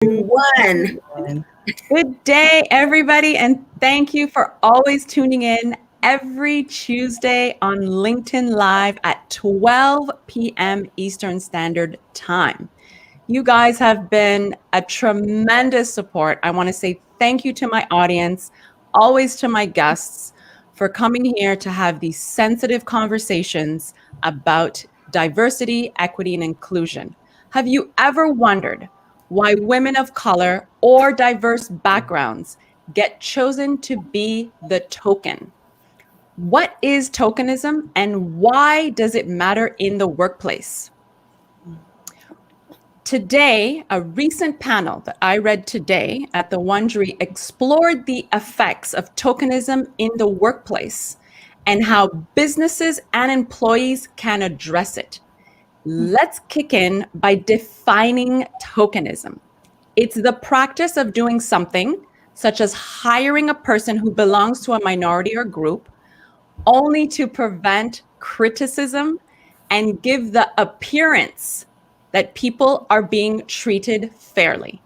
One. Good day, everybody, and thank you for always tuning in every Tuesday on LinkedIn Live at 12 p.m. Eastern Standard Time. You guys have been a tremendous support. I want to say thank you to my audience, always to my guests, for coming here to have these sensitive conversations about diversity, equity, and inclusion. Have you ever wondered why women of color or diverse backgrounds get chosen to be the token? What is tokenism and why does it matter in the workplace? Today, a recent panel that I read today at the Wondery explored the effects of tokenism in the workplace and how businesses and employees can address it. Let's kick in by defining tokenism. It's the practice of doing something, such as hiring a person who belongs to a minority or group, only to prevent criticism and give the appearance that people are being treated fairly.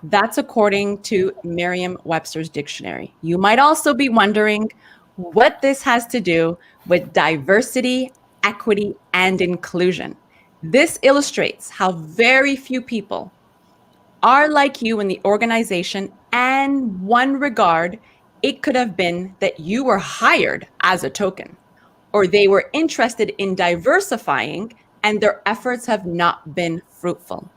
That's according to Merriam-Webster's dictionary. You might also be wondering what this has to do with diversity, equity, and inclusion. This illustrates how very few people are like you in the organization, and one regard, it could have been that you were hired as a token, or they were interested in diversifying and their efforts have not been fruitful.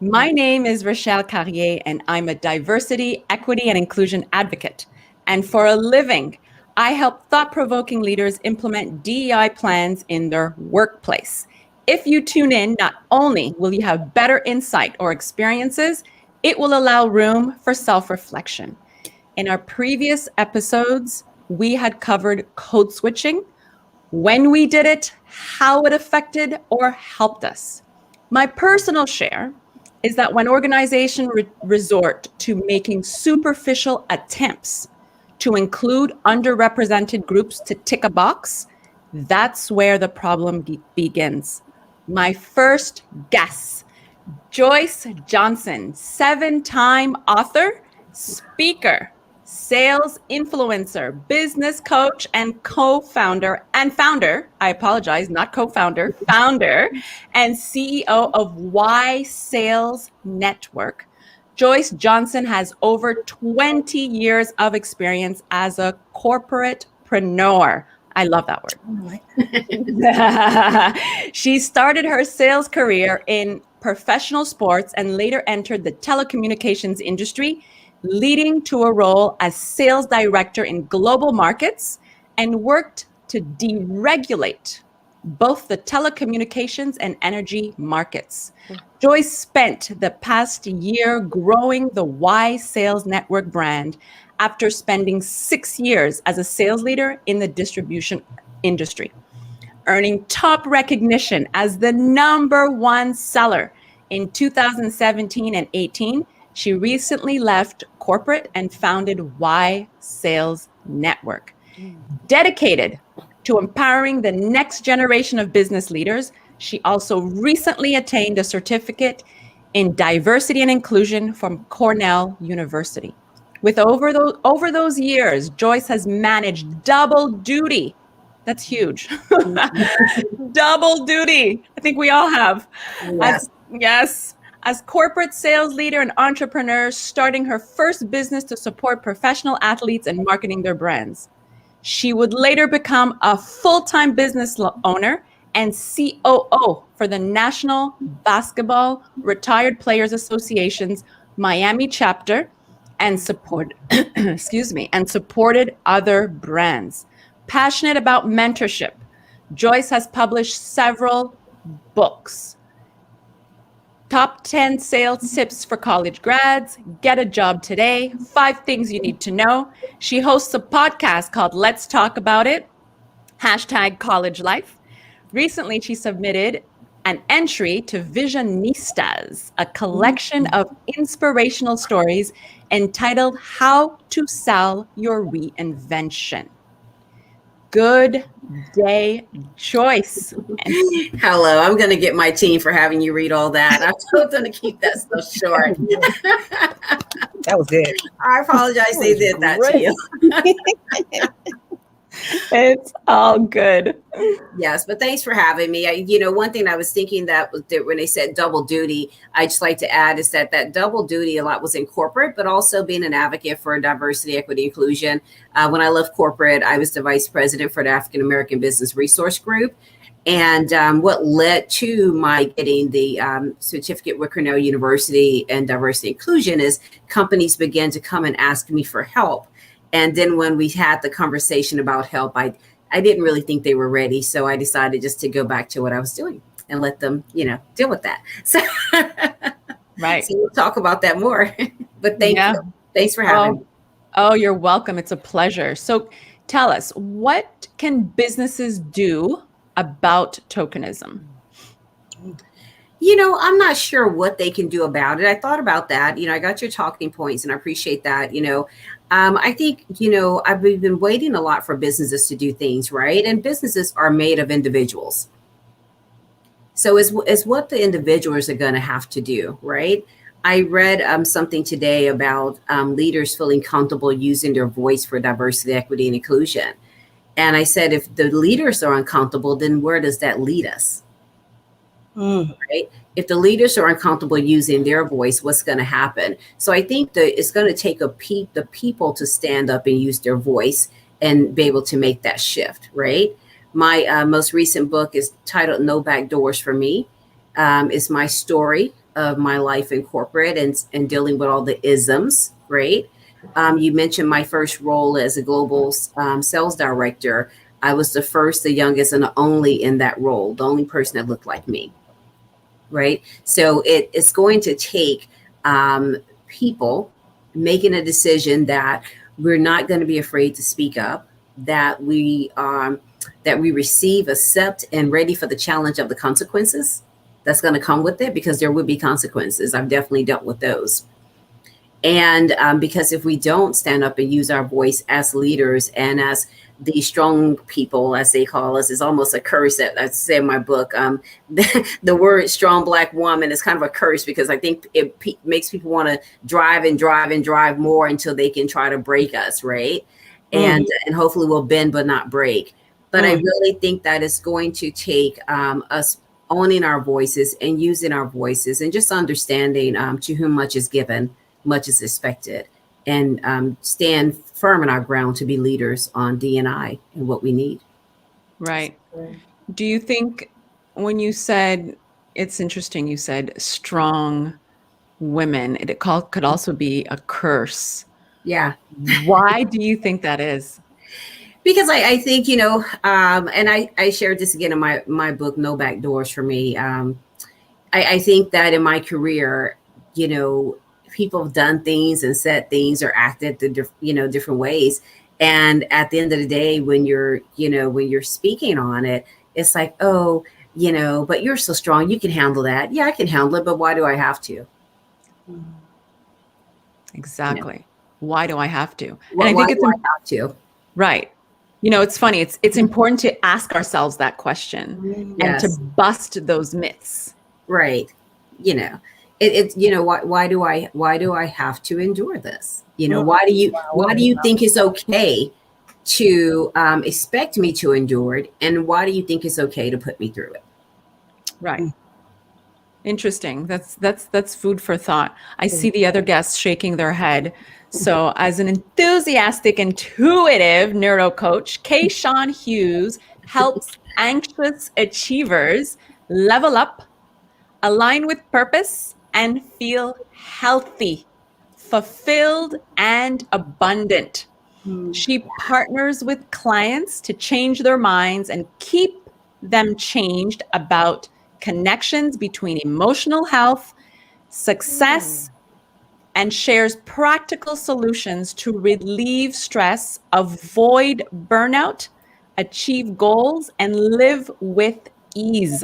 My name is Rochelle Carrier, and I'm a diversity, equity, and inclusion advocate. And for a living, I help thought-provoking leaders implement DEI plans in their workplace. If you tune in, not only will you have better insight or experiences, it will allow room for self-reflection. In our previous episodes, we had covered code switching, when we did it, how it affected or helped us. My personal share is that when organizations resort to making superficial attempts to include underrepresented groups to tick a box, that's where the problem begins. My first guest, Joyce Johnson, 7-time author, speaker, sales influencer, business coach, and founder, and CEO of Y Sales Network. Joyce Johnson has over 20 years of experience as a corporatepreneur. I love that word. She started her sales career in professional sports and later entered the telecommunications industry, leading to a role as sales director in global markets, and worked to deregulate both the telecommunications and energy markets. Joyce spent the past year growing the Y Sales Network brand after spending 6 years as a sales leader in the distribution industry, earning top recognition as the #1 seller in 2017 and 18. She recently left corporate and founded Y Sales Network. Dedicated to empowering the next generation of business leaders, she also recently attained a certificate in diversity and inclusion from Cornell University. With over those years, Joyce has managed double duty. That's huge. Double duty. I think we all have. Yes. As corporate sales leader and entrepreneur, starting her first business to support professional athletes and marketing their brands. She would later become a full-time business owner and COO for the National Basketball Retired Players Association's Miami chapter and supported other brands. Passionate about mentorship, Joyce has published several books. Top 10 sales tips for college grads, Get a Job Today, 5 Things You Need to Know. She hosts a podcast called Let's Talk About It, #CollegeLife. Recently, she submitted an entry to Visionistas, a collection of inspirational stories entitled How to Sell Your Reinvention. Good day, Joyce. Hello, I'm going to get my team for having you read all that. I told them to keep that stuff short. That was good. I apologize they did that to you. It's all good. Yes, but thanks for having me. One thing I was thinking that when they said double duty, I just like to add is that double duty a lot was in corporate, but also being an advocate for diversity, equity, inclusion. When I left corporate, I was the vice president for the African American Business Resource Group. And what led to my getting the certificate with Cornell University in diversity inclusion is companies began to come and ask me for help. And then when we had the conversation about help, I didn't really think they were ready. So I decided just to go back to what I was doing and let them, deal with that. So, right. So we'll talk about that more. But thank you. Thanks for having me. Oh, you're welcome. It's a pleasure. So tell us, what can businesses do about tokenism? I'm not sure what they can do about it. I thought about that. I got your talking points and I appreciate that. I think, I've been waiting a lot for businesses to do things, right? And businesses are made of individuals. So it's what the individuals are going to have to do, right? I read something today about leaders feeling comfortable using their voice for diversity, equity, and inclusion. And I said, if the leaders are uncomfortable, then where does that lead us? Right? If the leaders are uncomfortable using their voice, what's going to happen? So I think that it's going to take the people to stand up and use their voice and be able to make that shift, right? My most recent book is titled No Back Doors for Me. It's my story of my life in corporate and dealing with all the isms, right? You mentioned my first role as a global sales director. I was the first, the youngest, and the only in that role, the only person that looked like me. Right. So it's going to take people making a decision that we're not going to be afraid to speak up, that we receive, accept, and ready for the challenge of the consequences that's going to come with it, because there will be consequences. I've definitely dealt with those. And because if we don't stand up and use our voice as leaders and as the strong people, as they call us, is almost a curse that I say in my book. The word strong Black woman is kind of a curse, because I think it makes people want to drive and drive and drive more until they can try to break us, right? And hopefully we'll bend but not break. But I really think that it's going to take us owning our voices and using our voices and just understanding to whom much is given, much is expected, and stand firm in our ground to be leaders on D&I and what we need. Right. Do you think when you said, it's interesting, you said strong women, it could also be a curse. Yeah. Why do you think that is? Because I think, and I shared this again in my book, No Back Doors for Me. I think that in my career, people have done things and said things or acted different ways. And at the end of the day, when you're speaking on it, it's like, oh, but you're so strong, you can handle that. Yeah, I can handle it, but why do I have to? Exactly. Why do I have to? Well, and I think I have to. Right. It's funny. It's important to ask ourselves that question and to bust those myths. Right. Why do I have to endure this? Why do you think it's okay to expect me to endure it, and why do you think it's okay to put me through it? Right. Interesting. That's food for thought. I see the other guests shaking their head. So as an enthusiastic, intuitive neuro coach, Kayshawn Hughes helps anxious achievers level up, align with purpose, and feel healthy, fulfilled, and abundant. She partners with clients to change their minds and keep them changed about connections between emotional health, success, and shares practical solutions to relieve stress, avoid burnout, achieve goals, and live with ease.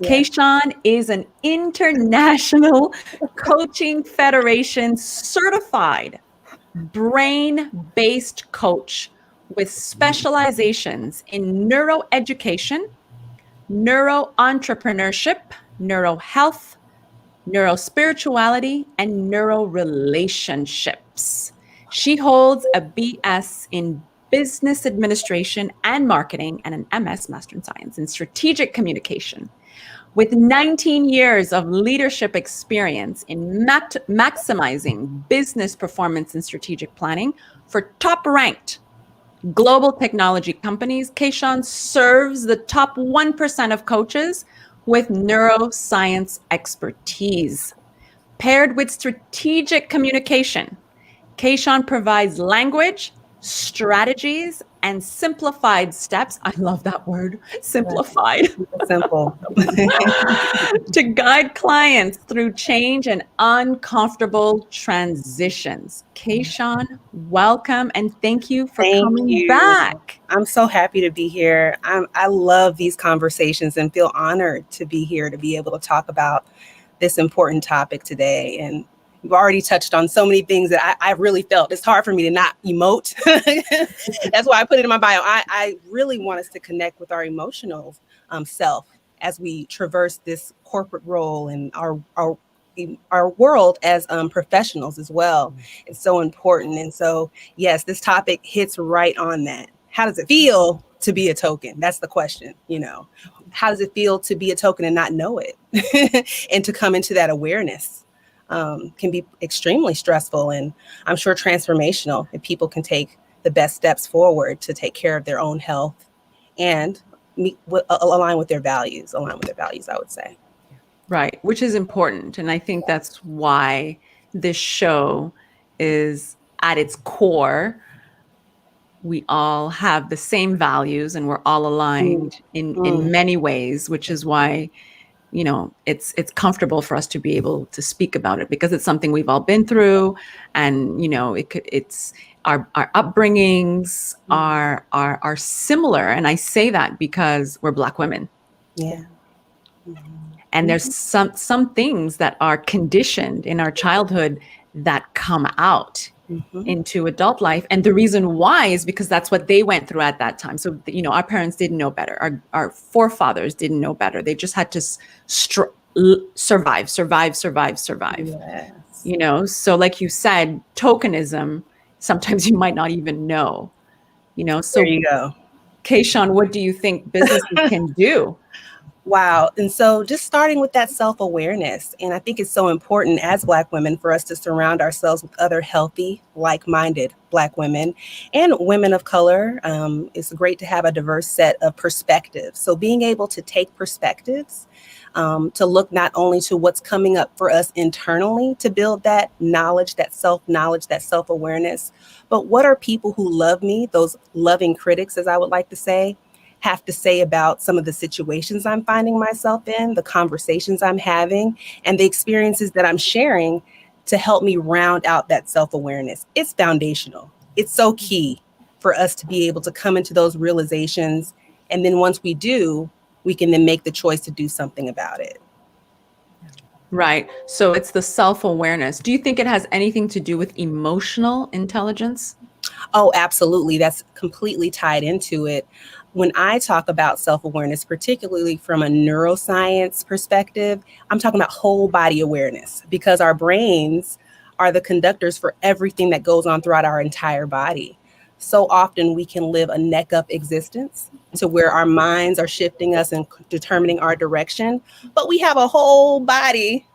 Kayshawn is an International Coaching Federation certified brain-based coach with specializations in neuroeducation, neuroentrepreneurship, neurohealth, neurospirituality, and neurorelationships. She holds a BS in Business Administration and Marketing and an MS, Master in Science, in Strategic Communication. With 19 years of leadership experience in maximizing business performance and strategic planning for top-ranked global technology companies, Keishan serves the top 1% of coaches with neuroscience expertise. Paired with strategic communication, Keishan provides language, strategies, and simplified steps. I love that word, simplified. Simple. To guide clients through change and uncomfortable transitions. Keishan, welcome and thank you for coming back. I'm so happy to be here. I love these conversations and feel honored to be here to be able to talk about this important topic today. And you've already touched on so many things that I really felt. It's hard for me to not emote. That's why I put it in my bio. I really want us to connect with our emotional self as we traverse this corporate role and our world as professionals as well. It's so important. And so, yes, this topic hits right on that. How does it feel to be a token? That's the question, How does it feel to be a token and not know it? And to come into that awareness can be extremely stressful and I'm sure transformational if people can take the best steps forward to take care of their own health and align with their values, I would say. Right, which is important. And I think that's why this show is at its core. We all have the same values and we're all aligned in many ways, which is why, it's comfortable for us to be able to speak about it because it's something we've all been through. And, it's our upbringings are similar. And I say that because we're Black women. Yeah. And there's some things that are conditioned in our childhood that come out into adult life. And the reason why is because that's what they went through at that time. So, our parents didn't know better. Our forefathers didn't know better. They just had to survive. Yes. So like you said, tokenism, sometimes you might not even know, So there you go. Keishan, what do you think businesses can do? Wow. And so just starting with that self-awareness, and I think it's so important as Black women for us to surround ourselves with other healthy, like-minded Black women and women of color. It's great to have a diverse set of perspectives. So being able to take perspectives, to look not only to what's coming up for us internally to build that knowledge, that self-knowledge, that self-awareness, but what are people who love me, those loving critics, as I would like to say, have to say about some of the situations I'm finding myself in, the conversations I'm having, and the experiences that I'm sharing to help me round out that self-awareness. It's foundational. It's so key for us to be able to come into those realizations. And then once we do, we can then make the choice to do something about it. Right. So it's the self-awareness. Do you think it has anything to do with emotional intelligence? Oh, absolutely. That's completely tied into it. When I talk about self-awareness, particularly from a neuroscience perspective, I'm talking about whole body awareness because our brains are the conductors for everything that goes on throughout our entire body. So often we can live a neck up existence to where our minds are shifting us and determining our direction, but we have a whole body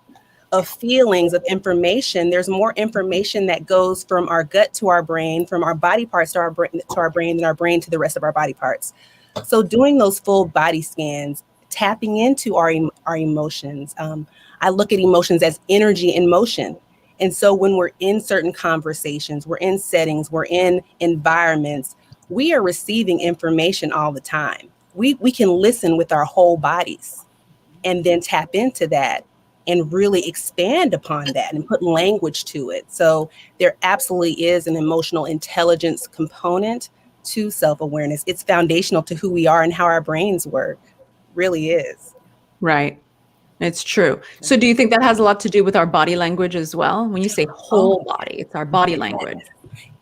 of feelings, of information. There's more information that goes from our gut to our brain, from our body parts to our brain, and our brain to the rest of our body parts. So doing those full body scans, tapping into our emotions. I look at emotions as energy in motion. And so when we're in certain conversations, we're in settings, we're in environments, we are receiving information all the time. We can listen with our whole bodies and then tap into that and really expand upon that and put language to it. So there absolutely is an emotional intelligence component to self-awareness. It's foundational to who we are and how our brains work. Really is. Right. It's true. So do you think that has a lot to do with our body language as well? When you say whole body, it's our body language.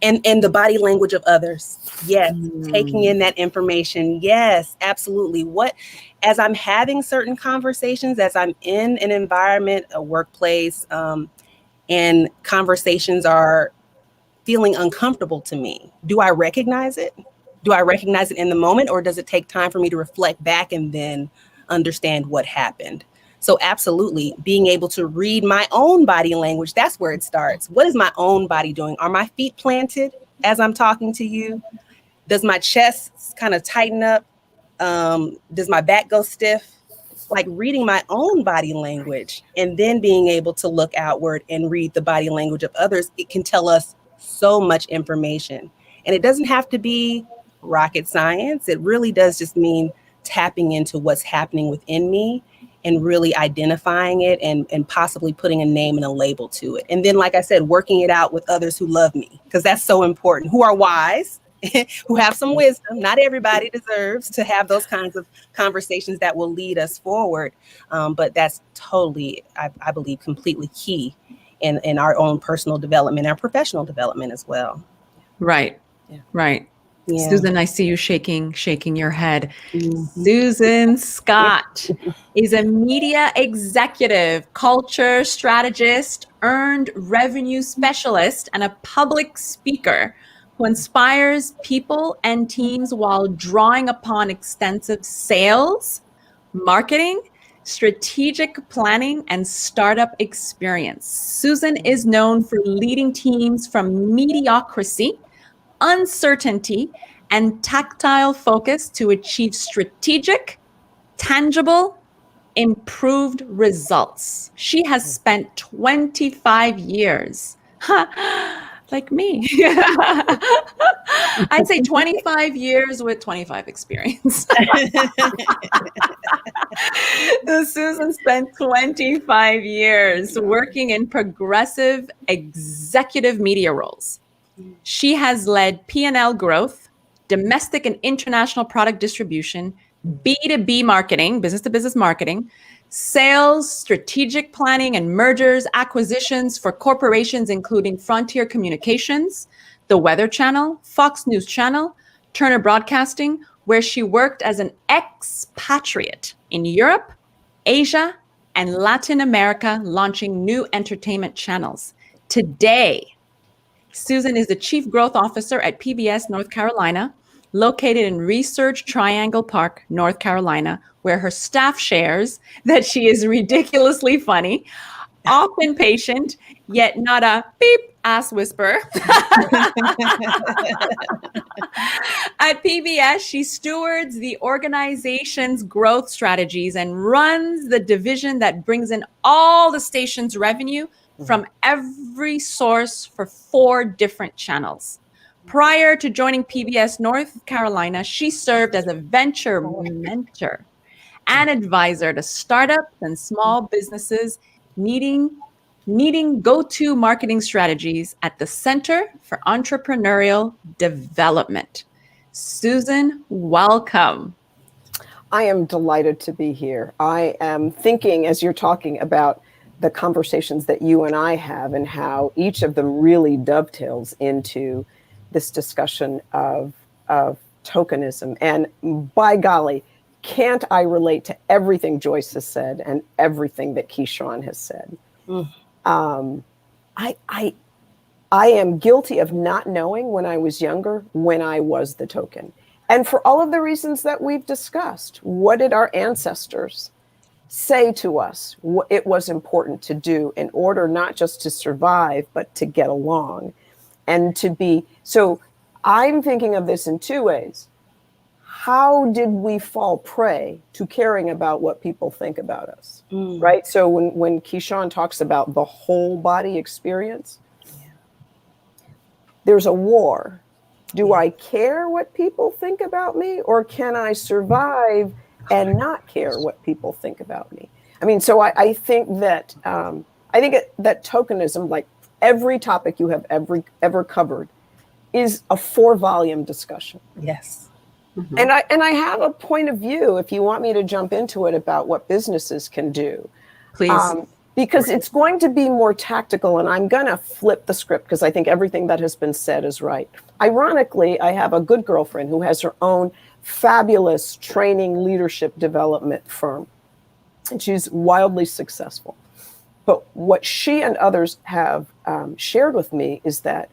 And the body language of others. Yes. Taking in that information. Yes, absolutely. As I'm having certain conversations, as I'm in an environment, a workplace, and conversations are feeling uncomfortable to me, do I recognize it? Do I recognize it in the moment, or does it take time for me to reflect back and then understand what happened? So absolutely, being able to read my own body language, that's where it starts. What is my own body doing? Are my feet planted as I'm talking to you? Does my chest kind of tighten up? Does my back go stiff? Like reading my own body language and then being able to look outward and read the body language of others, it can tell us so much information. And it doesn't have to be rocket science. It really does just mean tapping into what's happening within me and really identifying it and possibly putting a name and a label to it. And then, like I said, working it out with others who love me, because that's so important, who are wise, who have some wisdom. Not everybody deserves to have those kinds of conversations that will lead us forward. But that's totally, I believe, completely key in our own personal development, our professional development as well. Right. Yeah. Right. Yeah. Susan, I see you shaking your head. Susan Scott is a media executive, culture strategist, earned revenue specialist, and a public speaker who inspires people and teams while drawing upon extensive sales, marketing, strategic planning, and startup experience. Susan is known for leading teams from mediocrity, uncertainty, and tactile focus to achieve strategic, tangible, improved results. She has spent 25 years, like me. I'd say 25 years with 25 experience. Susan spent 25 years working in progressive executive media roles. She has led P&L growth, domestic and international product distribution, B2B marketing, business to business marketing, sales, strategic planning and mergers, acquisitions for corporations, including Frontier Communications, The Weather Channel, Fox News Channel, Turner Broadcasting, where she worked as an expatriate in Europe, Asia, and Latin America, launching new entertainment channels. Today, Susan is the Chief Growth Officer at PBS North Carolina, located in Research Triangle Park, North Carolina, where her staff shares that she is ridiculously funny, often patient, yet not a beep ass whisperer. At PBS, she stewards the organization's growth strategies and runs the division that brings in all the station's revenue from every source for 4 different channels. Prior to joining PBS North Carolina, she served as a venture mentor and advisor to startups and small businesses needing go-to marketing strategies at the Center for Entrepreneurial Development. Susan, welcome. I am delighted to be here. I am thinking, as you're talking about the conversations that you and I have and how each of them really dovetails into this discussion of tokenism. And by golly, can't I relate to everything Joyce has said and everything that Keyshawn has said? I am guilty of not knowing when I was younger when I was the token. And for all of the reasons that we've discussed, what did our ancestors say to us what it was important to do in order not just to survive, but to get along and to be? So I'm thinking of this in 2 ways. How did we fall prey to caring about what people think about us, right? So when Keyshawn talks about the whole body experience, there's a war. Do I care what people think about me, or can I survive and not care what people think about me? I mean, so I think that that tokenism, like every topic you have ever covered, is a 4-volume discussion. Yes. Mm-hmm. And I have a point of view, if you want me to jump into it, about what businesses can do. Please. because it's going to be more tactical, and I'm going to flip the script because I think everything that has been said is right. Ironically, I have a good girlfriend who has her own fabulous training leadership development firm, and she's wildly successful. But what she and others have shared with me is that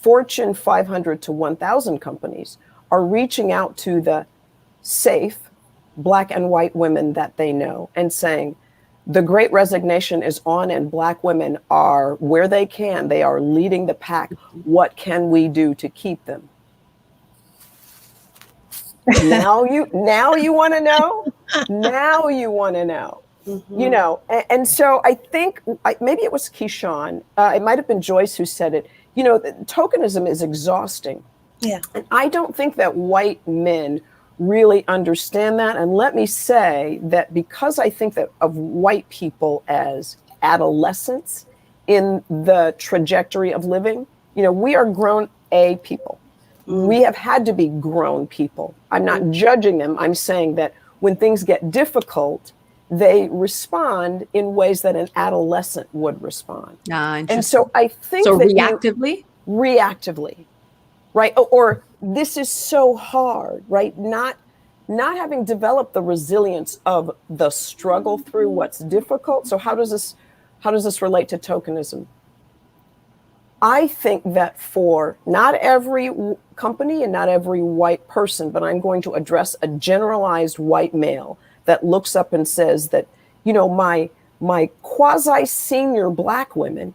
Fortune 500 to 1,000 companies are reaching out to the safe Black and white women that they know and saying, the Great Resignation is on and Black women are where they can. They are leading the pack. What can we do to keep them? Now you want to know? Now you want to know. Mm-hmm. You know, and so I think maybe it was Keyshawn. It might have been Joyce who said it. You know, tokenism is exhausting. Yeah. And I don't think that white men really understand that. And let me say that because I think that of white people as adolescents in the trajectory of living, you know, we are grown A people. We have had to be grown people. I'm not judging them. I'm saying that when things get difficult, they respond in ways that an adolescent would respond. And so I think so that reactively, right? Or this is so hard, right? Not having developed the resilience of the struggle through what's difficult. So how does this relate to tokenism? I think that for not every company and not every white person, but I'm going to address a generalized white male that looks up and says that, you know, my quasi-senior Black women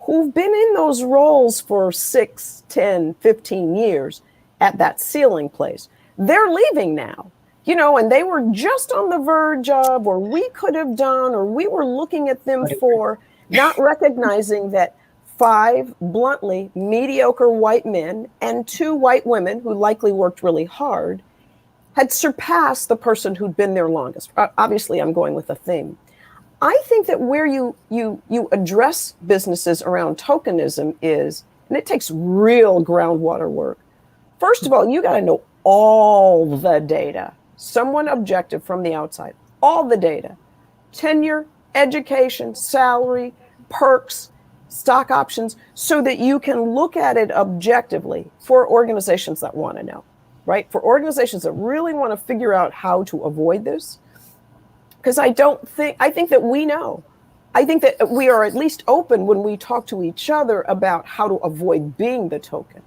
who've been in those roles for 6, 10, 15 years at that ceiling place, they're leaving now, you know, and they were just on the verge of, or we could have done, or we were looking at them for, not recognizing that 5 bluntly mediocre white men and 2 white women who likely worked really hard had surpassed the person who'd been there longest. Obviously, I'm going with a theme. I think that where you address businesses around tokenism is, and it takes real groundwater work. First of all, you got to know all the data, someone objective from the outside, all the data, tenure, education, salary, perks, stock options, so that you can look at it objectively for organizations that want to know, right? For organizations that really want to figure out how to avoid this. Because I think that we know. I think that we are at least open when we talk to each other about how to avoid being the token.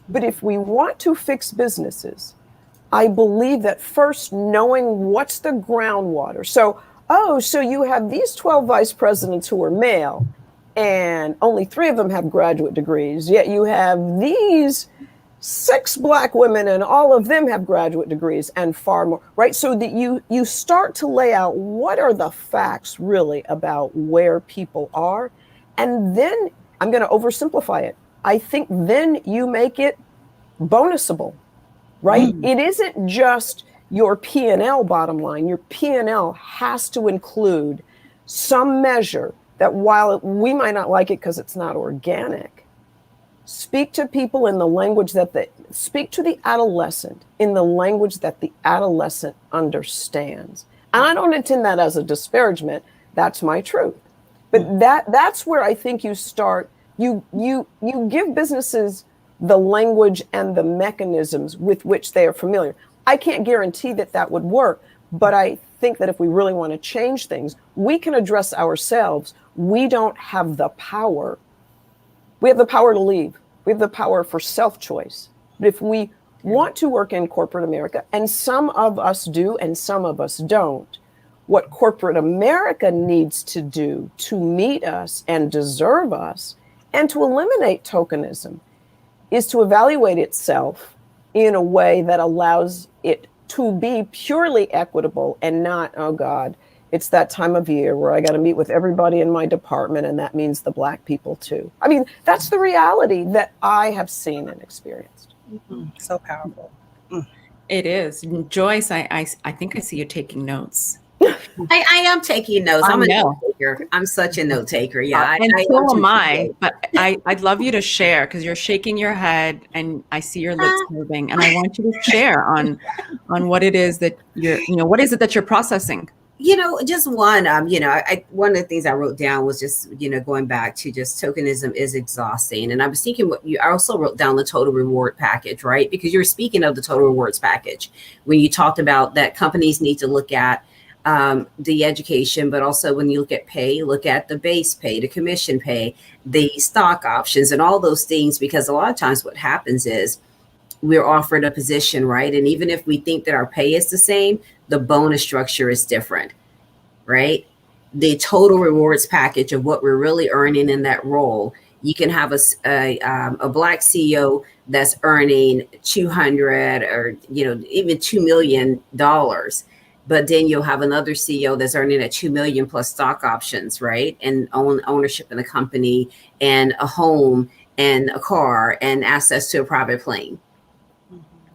But if we want to fix businesses, I believe that first knowing what's the groundwater. So you have these 12 vice presidents who are male, and only 3 of them have graduate degrees, yet you have these 6 Black women and all of them have graduate degrees and far more, right? So that you start to lay out what are the facts really about where people are. And then I'm going to oversimplify it. I think then you make it bonusable, right? It isn't just your P&L bottom line. Your P&L has to include some measure that while we might not like it because it's not organic, speak to people in the language speak to the adolescent in the language that the adolescent understands. And I don't intend that as a disparagement. That's my truth. But that's where I think you start. You give businesses the language and the mechanisms with which they are familiar. I can't guarantee that would work, but I think that if we really want to change things, we can address ourselves. We don't have the power. We have the power to leave. We have the power for self-choice. But if we want to work in corporate America, and some of us do and some of us don't, what corporate America needs to do to meet us and deserve us and to eliminate tokenism is to evaluate itself in a way that allows it to be purely equitable and not, oh God, it's that time of year where I got to meet with everybody in my department, and that means the Black people too. I mean, that's the reality that I have seen and experienced. So powerful. It is. Joyce, I think I see you taking notes. I am taking notes. I'm a note taker. I'm such a note taker. Yeah. So am I. But I'd love you to share because you're shaking your head and I see your lips moving. And I want you to share on what it is that what is it that you're processing? Just one, one of the things I wrote down was just, going back to just tokenism is exhausting. And I was thinking I also wrote down the total reward package, right? Because you were speaking of the total rewards package when you talked about that companies need to look at the education, but also when you look at pay, look at the base pay, the commission pay, the stock options, and all those things, because a lot of times what happens is we're offered a position, right? And even if we think that our pay is the same, the bonus structure is different, right? The total rewards package of what we're really earning in that role. You can have a Black CEO that's earning 200 or, even $2 million. But then you'll have another CEO that's earning at 2 million plus stock options, right? And ownership in the company and a home and a car and access to a private plane.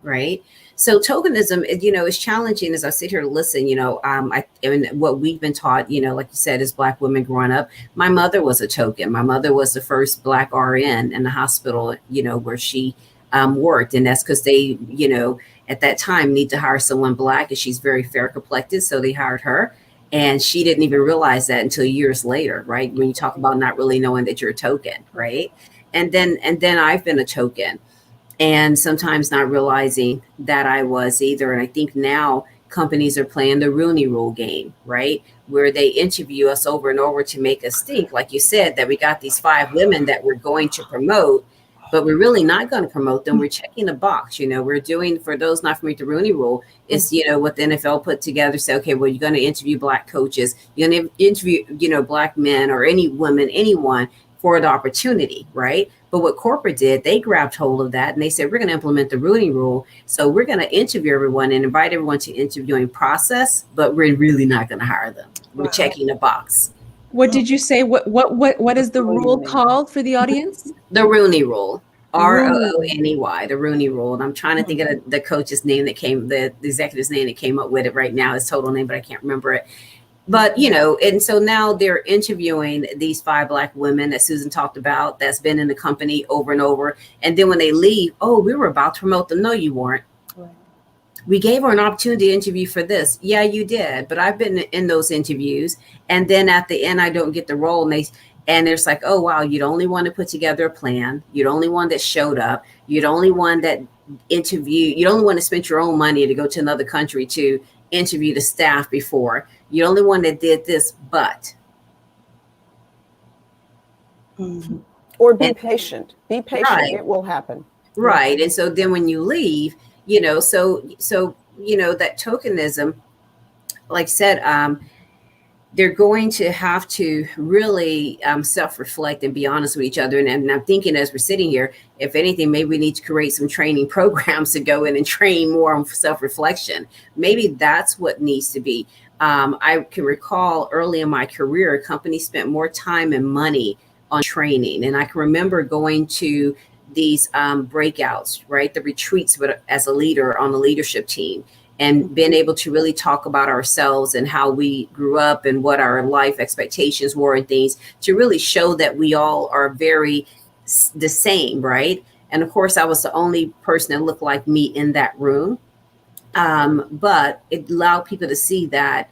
Right. So tokenism, is challenging as I sit here to listen, and what we've been taught, like you said, as Black women growing up. My mother was a token. My mother was the first Black RN in the hospital, where she worked. And that's because they, at that time need to hire someone Black, and she's very fair complected. So they hired her. And she didn't even realize that until years later. Right. When you talk about not really knowing that you're a token. Right. And then I've been a token. And sometimes not realizing that I was either. And I think now companies are playing the Rooney Rule game, right? Where they interview us over and over to make us think, like you said, that we got these 5 women that we're going to promote, but we're really not going to promote them. We're checking a box. We're doing, for those not familiar with the Rooney Rule, it's, what the NFL put together. Say, okay, well, you're going to interview Black coaches. You're going to interview, Black men or any woman, anyone for the opportunity, right? But what corporate did, they grabbed hold of that and they said, we're going to implement the Rooney Rule. So we're going to interview everyone and invite everyone to interviewing process, but we're really not going to hire them. We're checking the box. What did you say? What is the rule called for the audience? The Rooney Rule. ROONEY, the Rooney Rule. And I'm trying to think of the coach's name the executive's name that came up with it right now, his total name, but I can't remember it. But, and so now they're interviewing these 5 Black women that Susan talked about that's been in the company over and over. And then when they leave, oh, we were about to promote them. No, you weren't. Right. We gave her an opportunity to interview for this. Yeah, you did. But I've been in those interviews. And then at the end, I don't get the role. And it's like, oh, wow, you're the only one to put together a plan. You're the only one that showed up. You're the only one that interviewed. You're the only one that spent your own money to go to another country to interview the staff before. You're the only one that did this, but. Or be patient. Be patient. Right. It will happen. Right. And so then when you leave, so that tokenism, like I said, they're going to have to really self-reflect and be honest with each other. And I'm thinking as we're sitting here, if anything, maybe we need to create some training programs to go in and train more on self-reflection. Maybe that's what needs to be. I can recall early in my career, companies spent more time and money on training. And I can remember going to these breakouts, right? The retreats as a leader on the leadership team. And being able to really talk about ourselves and how we grew up and what our life expectations were and things to really show that we all are very the same, right? And of course, I was the only person that looked like me in that room. But it allowed people to see that,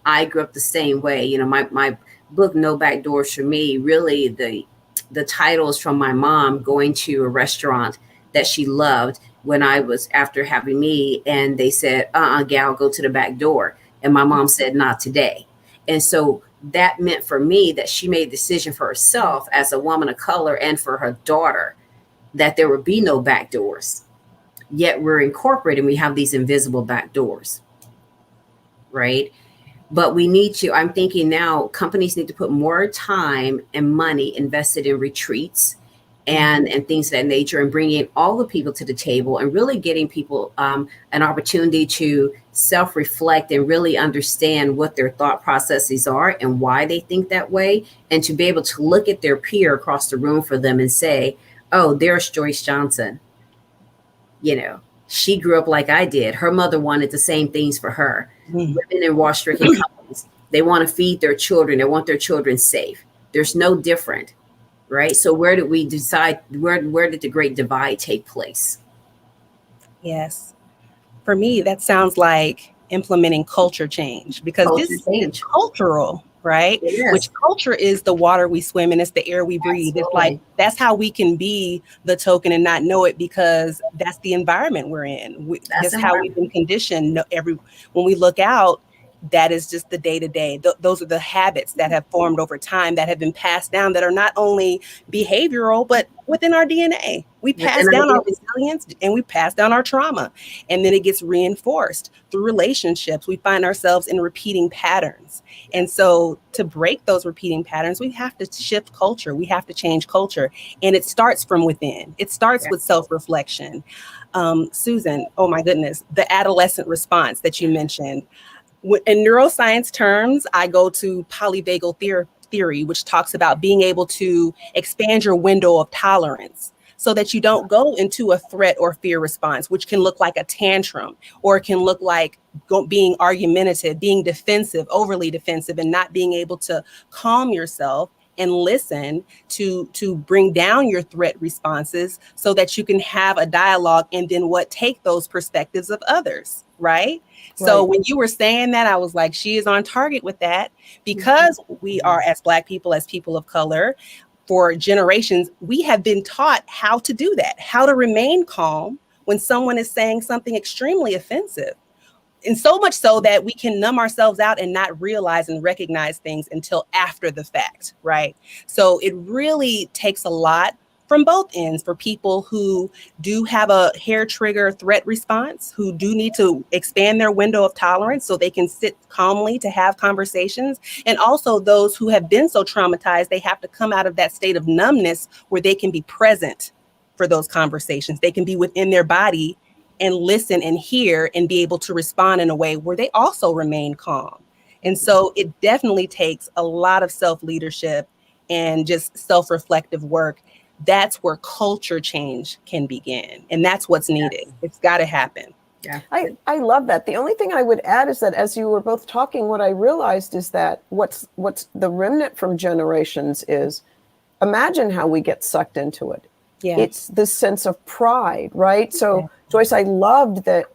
I grew up the same way. My book, No Back Doors for Me, really the title is from my mom going to a restaurant that she loved when I was after having me, and they said, gal, go to the back door. And my mom said, not today. And so that meant for me that she made a decision for herself as a woman of color and for her daughter, that there would be no back doors. Yet we're incorporating, we have these invisible back doors, right? But we need to, I'm thinking now, companies need to put more time and money invested in retreats and things of that nature, and bringing all the people to the table and really getting people an opportunity to self-reflect and really understand what their thought processes are and why they think that way, and to be able to look at their peer across the room for them and say, oh, there's Joyce Johnson. She grew up like I did. Her mother wanted the same things for her. Women in war-stricken companies, they want to feed their children. They want their children safe. There's no different. Right. So where did we decide? Where did the great divide take place? Yes. For me, that sounds like implementing culture change, because Culture this change. is cultural, right? It is. Which culture is the water we swim in, it's the air we breathe. Absolutely. It's like, that's how we can be the token and not know it, because that's the environment we're in. That's how we've been conditioned. When we look out, that is just the day-to-day. Those are the habits that have formed over time, that have been passed down, that are not only behavioral, but within our DNA. We pass down our resilience and we pass down our trauma. And then it gets reinforced through relationships. We find ourselves in repeating patterns. And so to break those repeating patterns, we have to shift culture. We have to change culture. And it starts from within. It starts with self-reflection. Susan, oh my goodness, the adolescent response that you mentioned. In neuroscience terms, I go to Polyvagal Theory, which talks about being able to expand your window of tolerance so that you don't go into a threat or fear response, which can look like a tantrum, or it can look like being argumentative, being defensive, overly defensive, and not being able to calm yourself and listen to bring down your threat responses so that you can have a dialogue and then take those perspectives of others, right? So when you were saying that, I was like, she is on target with that, because we are, as Black people, as people of color, for generations, we have been taught how to do that, how to remain calm when someone is saying something extremely offensive. And so much so that we can numb ourselves out and not realize and recognize things until after the fact, right? So it really takes a lot from both ends for people who do have a hair trigger threat response, who do need to expand their window of tolerance so they can sit calmly to have conversations. And also those who have been so traumatized, they have to come out of that state of numbness where they can be present for those conversations. They can be within their body and listen and hear and be able to respond in a way where they also remain calm. And so it definitely takes a lot of self-leadership and just self-reflective work. That's where culture change can begin. And that's what's needed. It's got to happen. Yeah, I love that. The only thing I would add is that as you were both talking, what I realized is that what's the remnant from generations is, imagine how we get sucked into it. Yeah. It's this sense of pride, right? So Joyce, I loved that.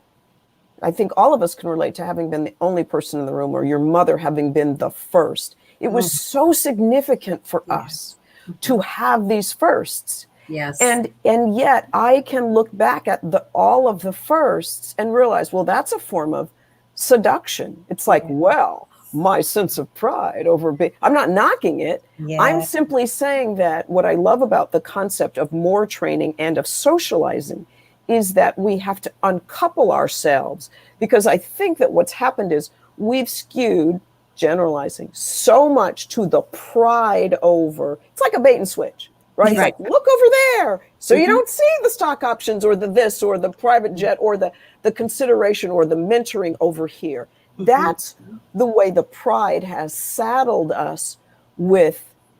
I think all of us can relate to having been the only person in the room, or your mother having been the first. It was so significant for us to have these firsts. Yes. And yet I can look back at all of the firsts and realize, well, that's a form of seduction. It's like, well, my sense of pride over I'm not knocking it. Yeah. I'm simply saying that what I love about the concept of more training and of socializing is that we have to uncouple ourselves, because I think that what's happened is we've skewed, generalizing, so much to the pride over. It's like a bait and switch, right? It's like, look over there. So you don't see the stock options or the this or the private jet or the consideration or the mentoring over here. That's the way the pride has saddled us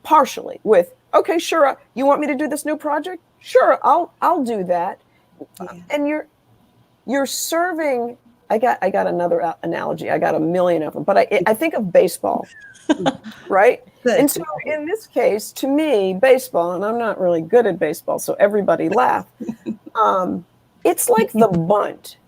partially with, okay, sure, you want me to do this new project? Sure, I'll do that. Yeah. And you're serving. I got another analogy. I got a million of them, but I think of baseball, right? Good. And so in this case, to me, baseball, and I'm not really good at baseball, so everybody laugh. It's like the bunt,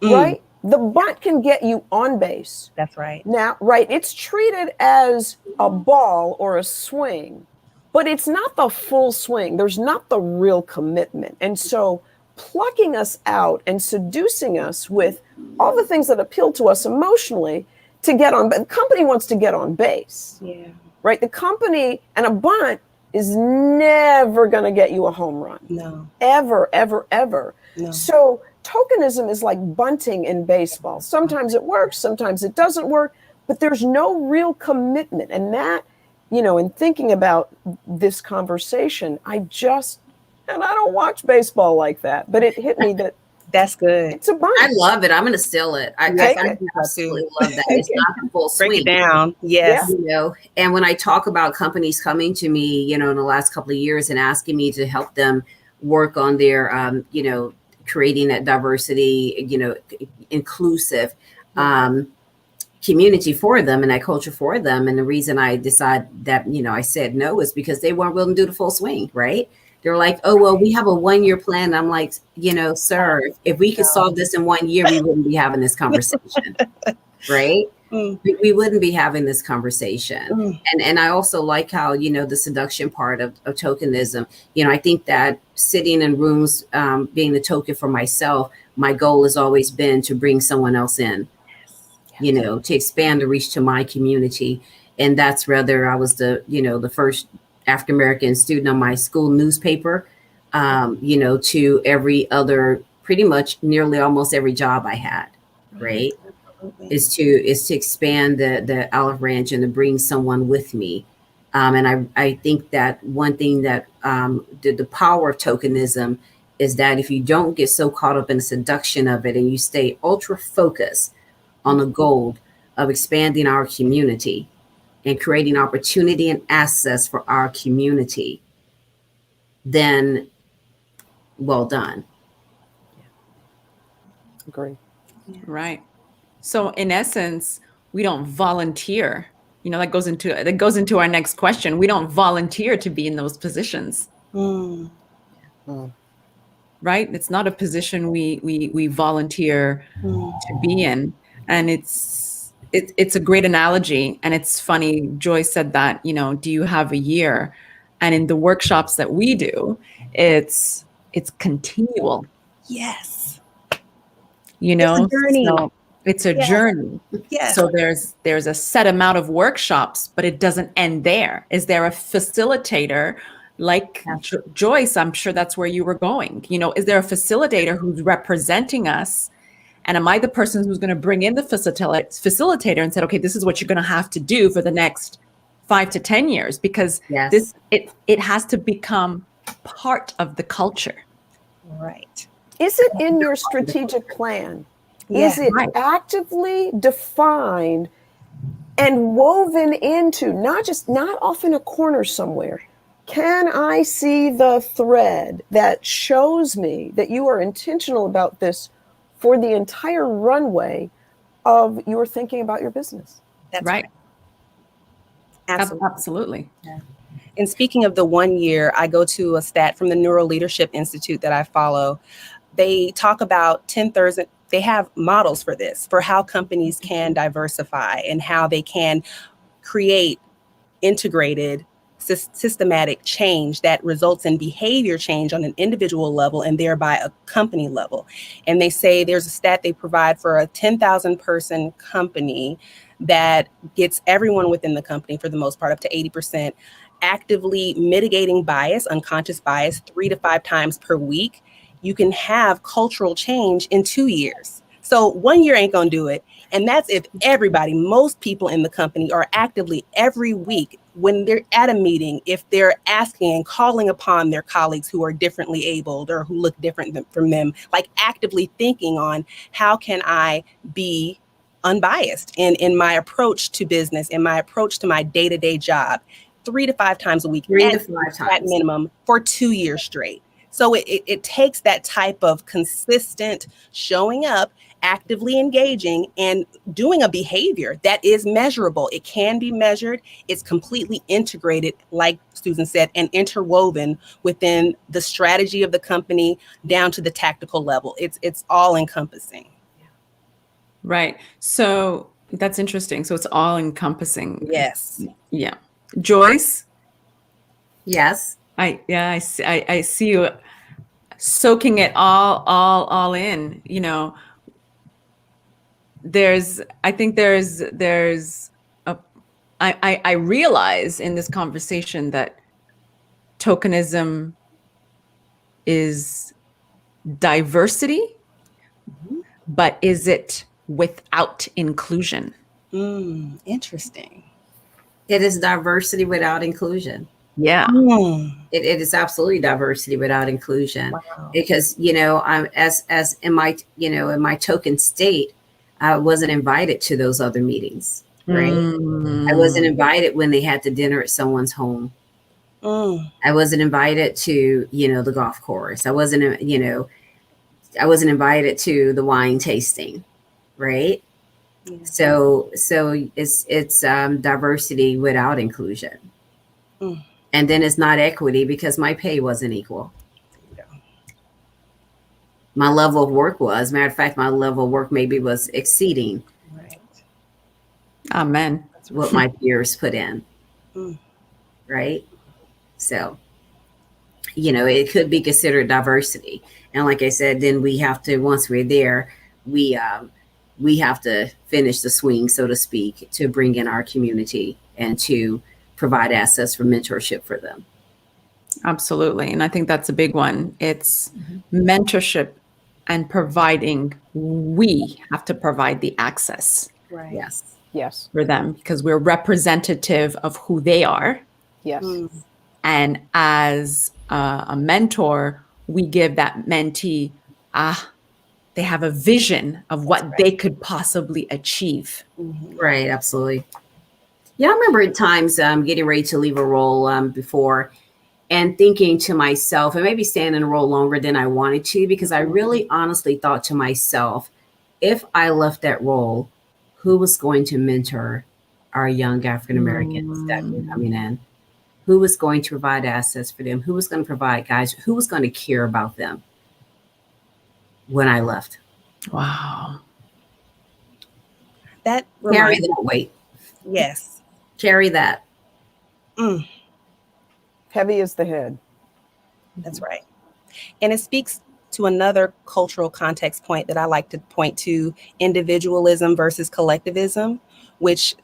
right? The bunt can get you on base. That's right. Now, right, it's treated as a ball or a swing, but it's not the full swing. There's not the real commitment. And so plucking us out and seducing us with all the things that appeal to us emotionally to get on, but the company wants to get on base. Yeah. Right? The company and a bunt is never going to get you a home run. No. Ever, ever, ever. No. So tokenism is like bunting in baseball. Sometimes it works, sometimes it doesn't work, but there's no real commitment. And that, in thinking about this conversation, and I don't watch baseball like that, but it hit me that that's good. It's a bunt. I love it. I'm going to steal it. I absolutely love that. It's not the full swing. Break it down. Yes. And when I talk about companies coming to me, in the last couple of years and asking me to help them work on their, creating that diversity, inclusive community for them and that culture for them. And the reason I decided that, I said no is because they weren't willing to do the full swing, right? They're like, oh, well, we have a 1-year plan. I'm like, sir, if we could solve this in 1 year, we wouldn't be having this conversation, right? We wouldn't be having this conversation. And I also like how, the seduction part of tokenism, I think that sitting in rooms, being the token for myself, my goal has always been to bring someone else in, to expand the reach to my community. And that's whether I was the first African-American student on my school newspaper, to every other, pretty much nearly almost every job I had, right? Is to expand the olive branch and to bring someone with me. And I think that one thing that the power of tokenism is that if you don't get so caught up in the seduction of it and you stay ultra focused on the goal of expanding our community and creating opportunity and access for our community, then well done. Agree. Right. So in essence, we don't volunteer. That goes into our next question. We don't volunteer to be in those positions. Right? It's not a position we volunteer to be in. And it's a great analogy. And it's funny, Joy said that, do you have a year? And in the workshops that we do, it's continual. Yes. It's a journey. So it's a journey. Yes. So there's a set amount of workshops, but it doesn't end there. Is there a facilitator like Joyce? I'm sure that's where you were going. Is there a facilitator who's representing us? And am I the person who's going to bring in the facilitator and said, okay, this is what you're going to have to do for the next 5 to 10 years? Because it has to become part of the culture. Right. Is it in your strategic plan? Yes. Is it actively defined and woven into, not off in a corner somewhere? Can I see the thread that shows me that you are intentional about this for the entire runway of your thinking about your business? That's right. Absolutely. Absolutely. Yeah. And speaking of the 1 year, I go to a stat from the Neuro Leadership Institute that I follow. They talk about 10,000. They have models for this, for how companies can diversify and how they can create integrated, systematic change that results in behavior change on an individual level and thereby a company level. And they say there's a stat they provide for a 10,000 person company that gets everyone within the company, for the most part, up to 80%, actively mitigating bias, unconscious bias, 3 to 5 times per week. You can have cultural change in 2 years. So 1 year ain't gonna do it. And that's if everybody, most people in the company are actively every week when they're at a meeting, if they're asking and calling upon their colleagues who are differently abled or who look different from them, like actively thinking on how can I be unbiased in my approach to business, in my approach to my day-to-day job, 3 to 5 times a week, 3 to 5 times at minimum for 2 years straight. So it takes that type of consistent showing up, actively engaging, and doing a behavior that is measurable. It can be measured. It's completely integrated, like Susan said, and interwoven within the strategy of the company down to the tactical level. It's all encompassing. Right. So that's interesting. So it's all encompassing. Yes. Yeah. Joyce? Yes. I see you soaking it all in. I realize in this conversation that tokenism is diversity, but is it without inclusion? Interesting. It is diversity without inclusion. Yeah. It is absolutely diversity without inclusion. Wow. Because, I'm as in my token state, I wasn't invited to those other meetings, right? I wasn't invited when they had the dinner at someone's home. I wasn't invited to, the golf course. I wasn't invited to the wine tasting, right? Yeah. So it's diversity without inclusion. And then it's not equity because my pay wasn't equal. Yeah. My level of work was. Matter of fact, my level of work maybe was exceeding Right. Amen. what my peers put in. Mm. Right? So, it could be considered diversity. And like I said, then we have to, once we're there, we have to finish the swing, so to speak, to bring in our community and to provide access for mentorship for them. Absolutely. And I think that's a big one. It's mentorship and providing. We have to provide the access Right. Yes. Yes. for them because we're representative of who they are. Yes. Mm. And as a mentor, we give that mentee, they have a vision of what they could possibly achieve. Mhm. Right. Absolutely. Yeah, I remember at times getting ready to leave a role before and thinking to myself, and maybe staying in a role longer than I wanted to, because I really honestly thought to myself, if I left that role, who was going to mentor our young African Americans that were coming in? Who was going to provide access for them? Who was going to provide guys? Who was going to care about them when I left? Wow. That Carry reminds that weight. Yes. Carry that. Mm. Heavy is the head. That's right. And it speaks to another cultural context point that I like to point to, individualism versus collectivism, which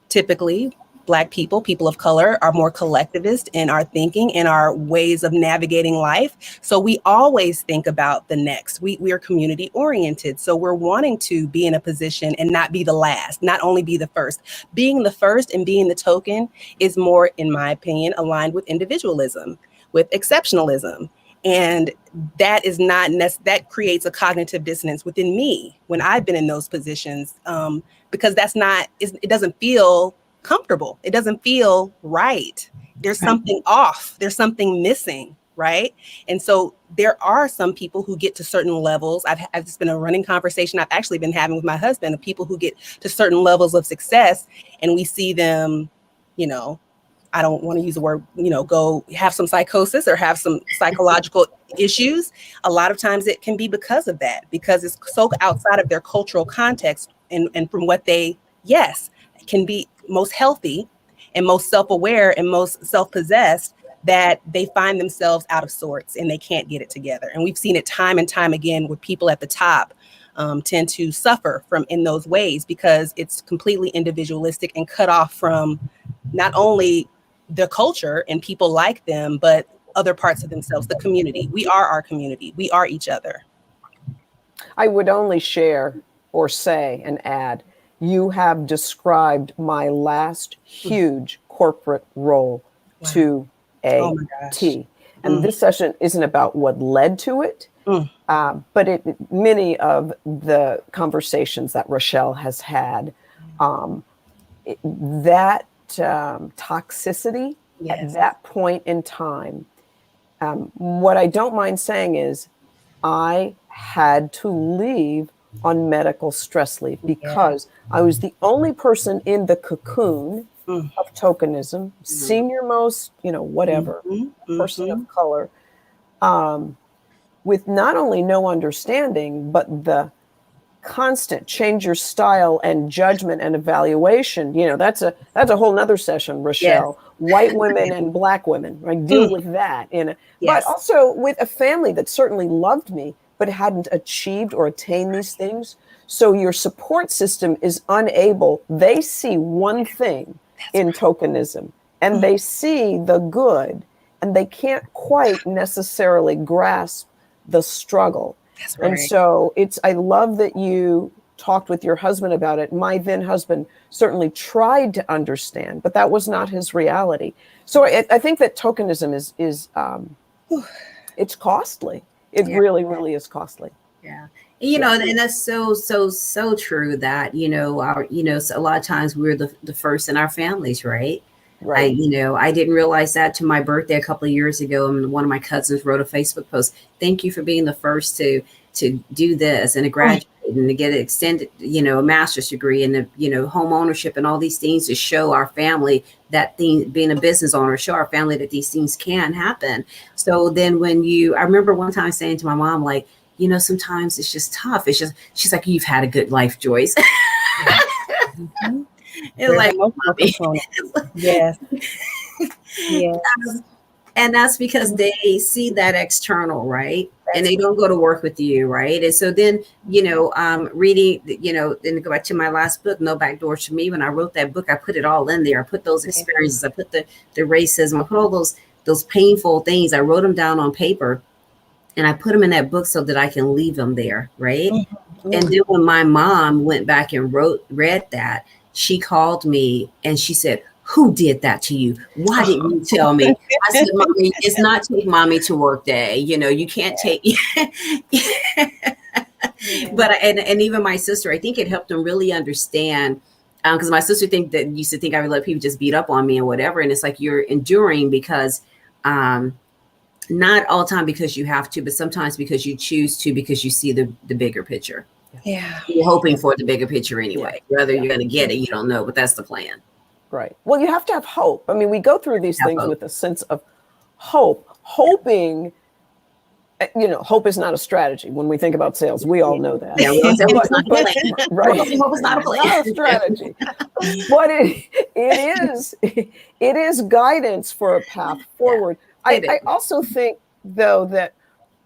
typically Black people, people of color, are more collectivist in our thinking, in our ways of navigating life. So we always think about the next. We are community oriented. So we're wanting to be in a position and not be the last, not only be the first. Being the first and being the token is more, in my opinion, aligned with individualism, with exceptionalism. And that is not that creates a cognitive dissonance within me when I've been in those positions, because it doesn't feel comfortable. It doesn't feel right. There's something off. There's something missing, right? And so there are some people who get to certain levels. It's been a running conversation I've actually been having with my husband of people who get to certain levels of success, and we see them, I don't want to use the word, go have some psychosis or have some psychological issues. A lot of times it can be because of that, because it's so outside of their cultural context and from what can be most healthy and most self-aware and most self-possessed, that they find themselves out of sorts and they can't get it together. And we've seen it time and time again where people at the top tend to suffer from in those ways because it's completely individualistic and cut off from not only the culture and people like them, but other parts of themselves, the community. We are our community. We are each other. I would only share or say and add, you have described my last huge corporate role to a T. And this session isn't about what led to it, but many of the conversations that Rochelle has had, that toxicity at that point in time, what I don't mind saying is I had to leave on medical stress leave because I was the only person in the cocoon of tokenism, senior most, whatever, person of color, with not only no understanding, but the constant change your style and judgment and evaluation. That's a whole nother session, Rochelle. Yes. White women and Black women, right? Deal with that but also with a family that certainly loved me, but hadn't achieved or attained these things. So your support system is unable. They see one thing in tokenism, and they see the good, and they can't quite necessarily grasp the struggle. That's right. And so I love that you talked with your husband about it. My then husband certainly tried to understand, but that was not his reality. So I think that tokenism is it's costly. It really, really is costly. Yeah. And that's so true that, so a lot of times we're the first in our families, right? Right. I didn't realize that to my birthday a couple of years ago. And one of my cousins wrote a Facebook post. Thank you for being the first to do this and to graduate. and to get an extended, a master's degree and home ownership and all these things to show our family that thing, being a business owner, show our family that these things can happen. So then I remember one time saying to my mom, like, sometimes it's just tough. She's like, you've had a good life, Joyce. Mm-hmm. It's like, yes. Yes. And that's because they see that external, right? And they don't go to work with you, right? And so then, reading, then to go back to my last book, No Back Doors to Me. When I wrote that book, I put it all in there. I put those experiences, I put the racism, I put all those painful things. I wrote them down on paper, and I put them in that book so that I can leave them there, right? Mm-hmm. And then when my mom went back and read that, she called me and she said, who did that to you? Why didn't you tell me? I said, Mommy, it's not take mommy to work day. You can't take. But and even my sister, I think it helped them really understand, because my sister used to think I would let people just beat up on me and whatever. And it's like, you're enduring because not all the time because you have to, but sometimes because you choose to, because you see the bigger picture. Yeah. You're hoping for the bigger picture anyway. Whether you're going to get it, you don't know, but that's the plan. Right. Well, you have to have hope. I mean, we go through these things with a sense of hope, hoping, hope is not a strategy. When we think about sales, we all know that. Yeah, right. Hope is not a plan. Not a strategy. But it is guidance for a path forward. Yeah, I also think, though, that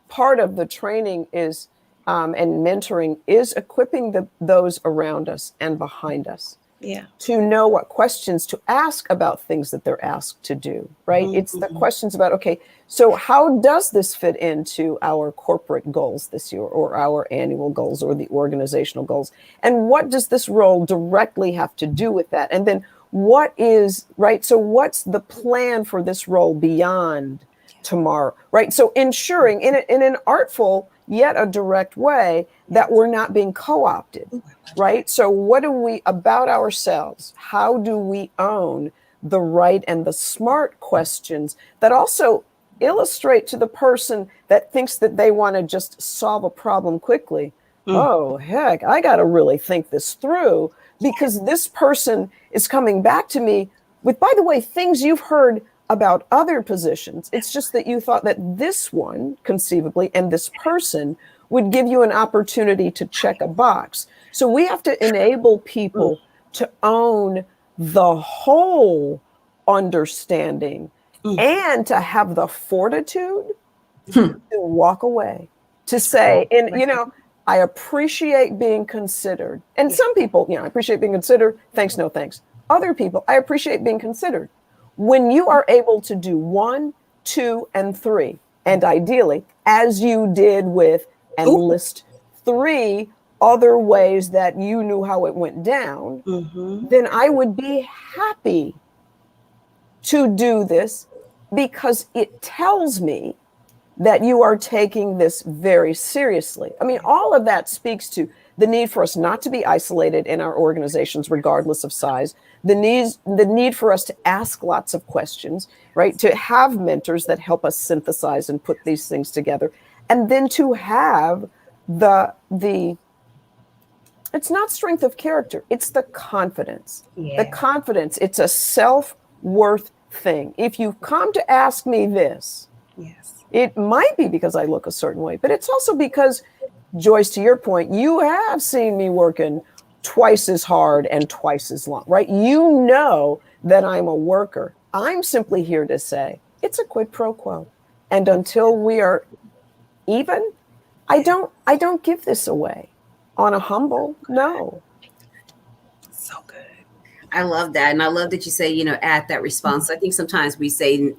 part of the training is and mentoring is equipping those around us and behind us. Yeah. To know what questions to ask about things that they're asked to do, right? Mm-hmm. It's the questions about, okay, so how does this fit into our corporate goals this year, or our annual goals, or the organizational goals? And what does this role directly have to do with that? And then so what's the plan for this role beyond tomorrow, right? So ensuring in an artful yet a direct way that we're not being co-opted, right? So what do we about ourselves? How do we own the right and the smart questions that also illustrate to the person that thinks that they want to just solve a problem quickly? Oh, heck, I got to really think this through, because this person is coming back to me with, by the way, things you've heard about other positions. It's just that you thought that this one, conceivably, and this person would give you an opportunity to check a box. So we have to enable people to own the whole understanding and to have the fortitude to walk away, to say, I appreciate being considered. And some people, I appreciate being considered. Thanks, no thanks. Other people, I appreciate being considered. When you are able to do 1, 2, and 3, and ideally, as you did with, and list 3 other ways that you knew how it went down, then I would be happy to do this, because it tells me that you are taking this very seriously. I mean, all of that speaks to the need for us not to be isolated in our organizations, regardless of size, the need for us to ask lots of questions, right? To have mentors that help us synthesize and put these things together. And then to have the it's not strength of character, it's the confidence. Yeah. The confidence, it's a self-worth thing. If you come to ask me this, it might be because I look a certain way, but it's also because, Joyce, to your point, you have seen me working twice as hard and twice as long, right? You know that I'm a worker. I'm simply here to say it's a quid pro quo. And until we are even, I don't give this away on a humble, no. So good. I love that. And I love that you say, add that response. I think sometimes we say,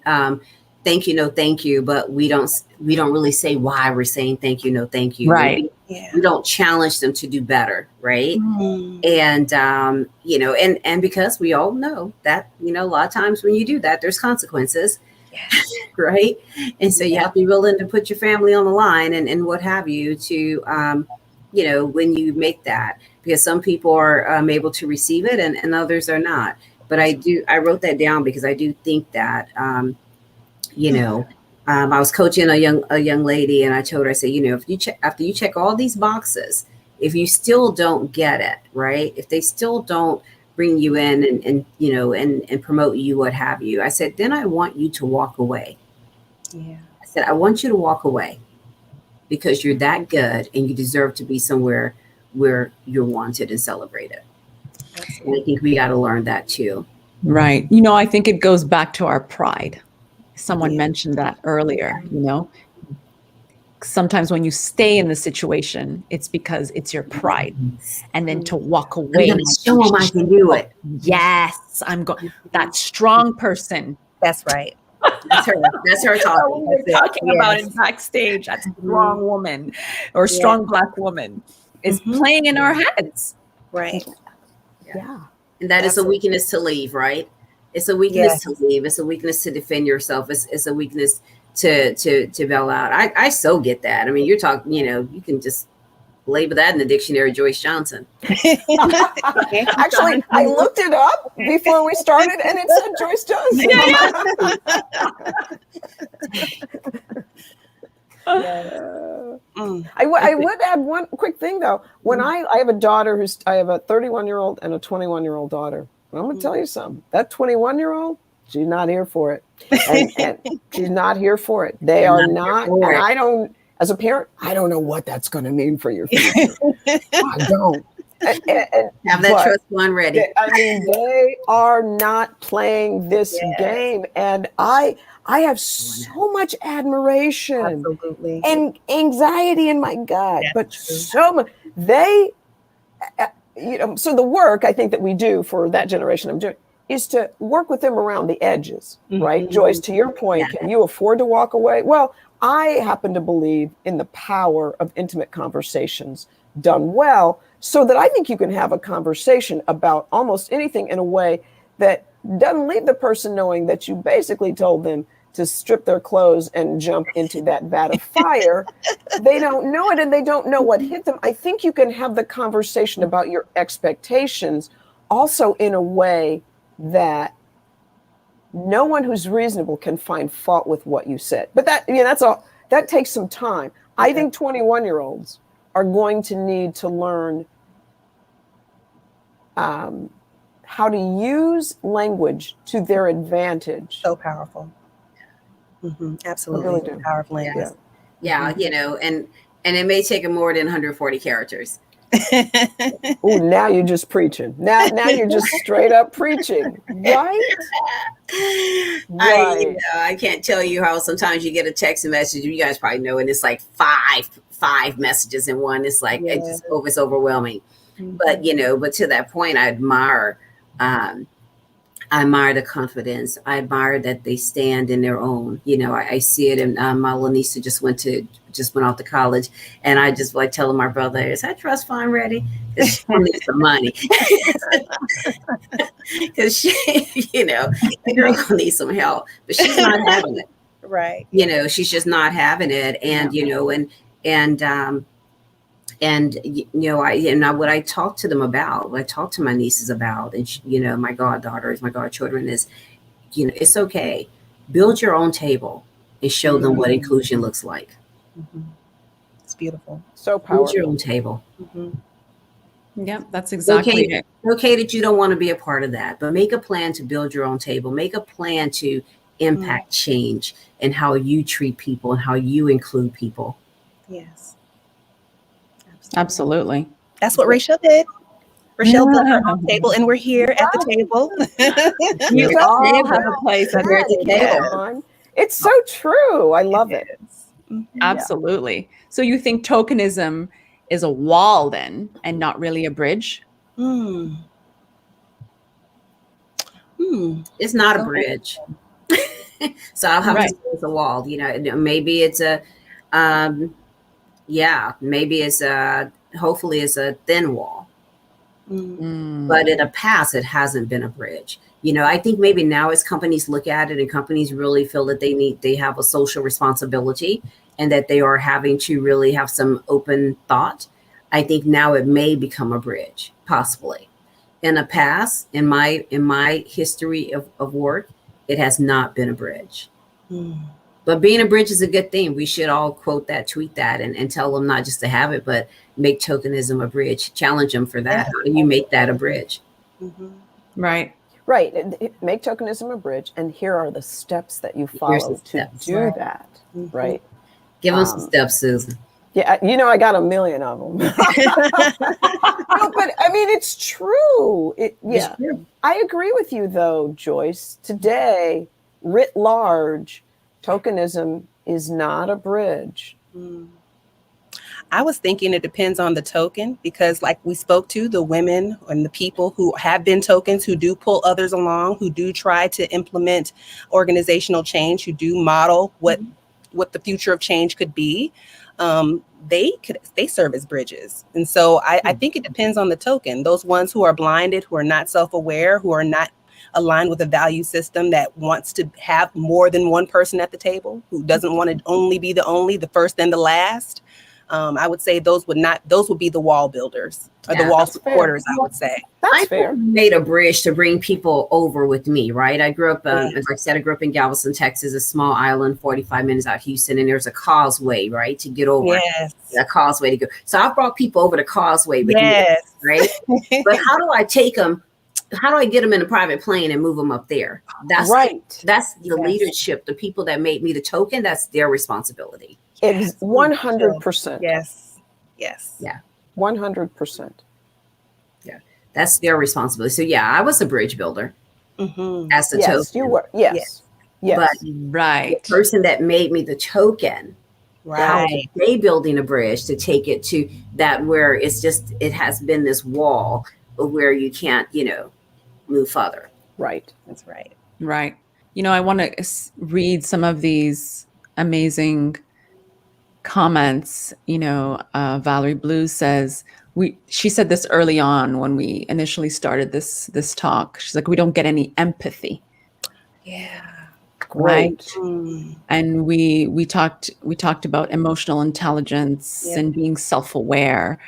thank you, no, thank you, but we don't really say why we're saying thank you, no, thank you. Right. We don't challenge them to do better, right? And and because we all know that a lot of times when you do that, there's consequences, right? And so you have to be willing to put your family on the line and what have you to when you make that, because some people are able to receive it and others are not. But I wrote that down because I do think that I was coaching a young lady, and I told her, I said, if you after you check all these boxes, if you still don't get it, right? If they still don't bring you in and you know, and promote you, what have you, I said, then I want you to walk away. Yeah. I said, I want you to walk away because you're that good and you deserve to be somewhere where you're wanted and celebrated. And I think we got to learn that too. Right. You know, I think it goes back to our pride. Someone Yeah. mentioned that earlier, you know. Sometimes when you stay in the situation, it's because it's your pride. And then to walk away. I'm gonna show them I can do it. Yes, I'm going. That strong person. That's right. That's her. That's her talking. We're talking about Yes. it backstage. That strong woman or strong Black woman is playing in our heads. Right. Yeah. And that is a weakness to leave, right? It's a weakness to leave. It's a weakness to defend yourself. It's a weakness to bail out. I so get that. I mean, you're talking, you know, you can just label that in the dictionary, Joyce Johnson. Actually, I looked it up before we started and it said Joyce Johnson. I would add one quick thing though. When I have a daughter I have a 31-year-old and a 21-year-old daughter. And I'm going to tell you something. That 21-year-old, she's not here for it. And she's not here for it. They are not. And I don't, as a parent, I don't know what that's going to mean for your future. I don't. Have that trust fund ready. I mean, they are not playing this game. And I have so much admiration Absolutely. and anxiety in my gut, but true. so much. You know, so the work I think that we do for that generation I'm doing is to work with them around the edges, right? Joyce, to your point, can you afford to walk away? Well, I happen to believe in the power of intimate conversations done well, so that I think you can have a conversation about almost anything in a way that doesn't leave the person knowing that you basically told them to strip their clothes and jump into that vat of fire. They don't know it and they don't know what hit them. I think you can have the conversation about your expectations also in a way that no one who's reasonable can find fault with what you said. But that, you know, that takes some time. I think 21-year-olds are going to need to learn how to use language to their advantage. So powerful. Absolutely. Really do. Powerful language. Yeah, you know, and it may take them more than 140 characters. Oh, now you're just preaching. Now you're just straight up preaching, right? I can't tell you how sometimes you get a text message. You guys probably know, and it's like five messages in one. It's like it's overwhelming. But you know, but to that point, I admire the confidence. I admire that they stand in their own. You know, I see it. And my little niece just went off to college, and I just like telling my brother, "Is that trust fund ready? Because she needs some money." Because she, you know, the girl needs some help, but she's not having it. Right. You know, she's just not having it, and you know, and you know, what I talk to them about, what I talk to my nieces about, and you know, my goddaughters, my godchildren is, you know, it's okay. Build your own table and show them what inclusion looks like. It's beautiful. So powerful. Build your own table. Yep, that's exactly it. Okay that you don't want to be a part of that, but make a plan to build your own table. Make a plan to impact change and how you treat people and how you include people. Yes. Absolutely. That's what Rachel did. Rachel built her own table, and we're here at the table. You all have a place at the table. It's so true. I love it. Absolutely. So you think tokenism is a wall then, and not really a bridge? It's not a bridge. So I'll have to say it's a wall. You know, maybe it's hopefully it's a thin wall. But in the past, it hasn't been a bridge. You know, I think maybe now as companies look at it and companies really feel that they have a social responsibility and that they are having to really have some open thought, I think now it may become a bridge, possibly. In the past, in my history of work, it has not been a bridge. But being a bridge is a good thing. We should all quote that, tweet that, and tell them not just to have it, but make tokenism a bridge. Challenge them for that. How do you make that a bridge? Mm-hmm. Right. Right. Make tokenism a bridge, and here are the steps that you follow to do that. Mm-hmm. Right. Give them some steps, Susan. Yeah, I got a million of them. No, but I mean, it's true. It's true. I agree with you, though, Joyce. Today, writ large, tokenism is not a bridge. I was thinking it depends on the token, because like we spoke to, the women and the people who have been tokens, who do pull others along, who do try to implement organizational change, who do model what the future of change could be. They serve as bridges. And so I think it depends on the token. Those ones who are blinded, who are not self-aware, who are not aligned with a value system that wants to have more than one person at the table, who doesn't want to only be the first and the last. I would say those would be the wall builders, or the wall supporters, I would say. That's fair. I made a bridge to bring people over with me, right? I grew up, as I said, I grew up in Galveston, Texas, a small island, 45 minutes out of Houston, and there's a causeway, right, to get over. Yes. A causeway to go. So I brought people over the causeway with me, right? But how do I take them? How do I get them in a private plane and move them up there? That's right. That's the leadership, the people that made me the token. That's their responsibility. 100%. Yes. Yes. Yeah. 100%. Yeah. That's their responsibility. So yeah, I was a bridge builder. As the token. You were. Yes. But the person that made me the token, how are they building a bridge to take it to that where it has been this wall where you can't, move further. Right. That's right. Right. I want to read some of these amazing comments. Valerie Blue says, she said this early on when we initially started this talk. She's like, we don't get any empathy. Yeah. Right. And we talked about emotional intelligence and being self-aware.